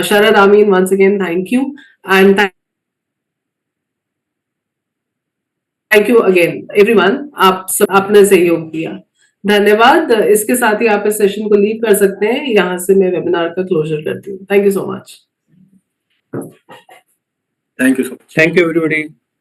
Sharad, Ameen, once again thank you, and thank you again everyone, आप सब आपने सहयोग दिया, धन्यवाद। इसके साथ ही आप इस सेशन को लीव कर सकते हैं। यहाँ से मैं वेबिनार का क्लोजर करती हूँ। Thank you so much. Thank you so much. Thank you everybody.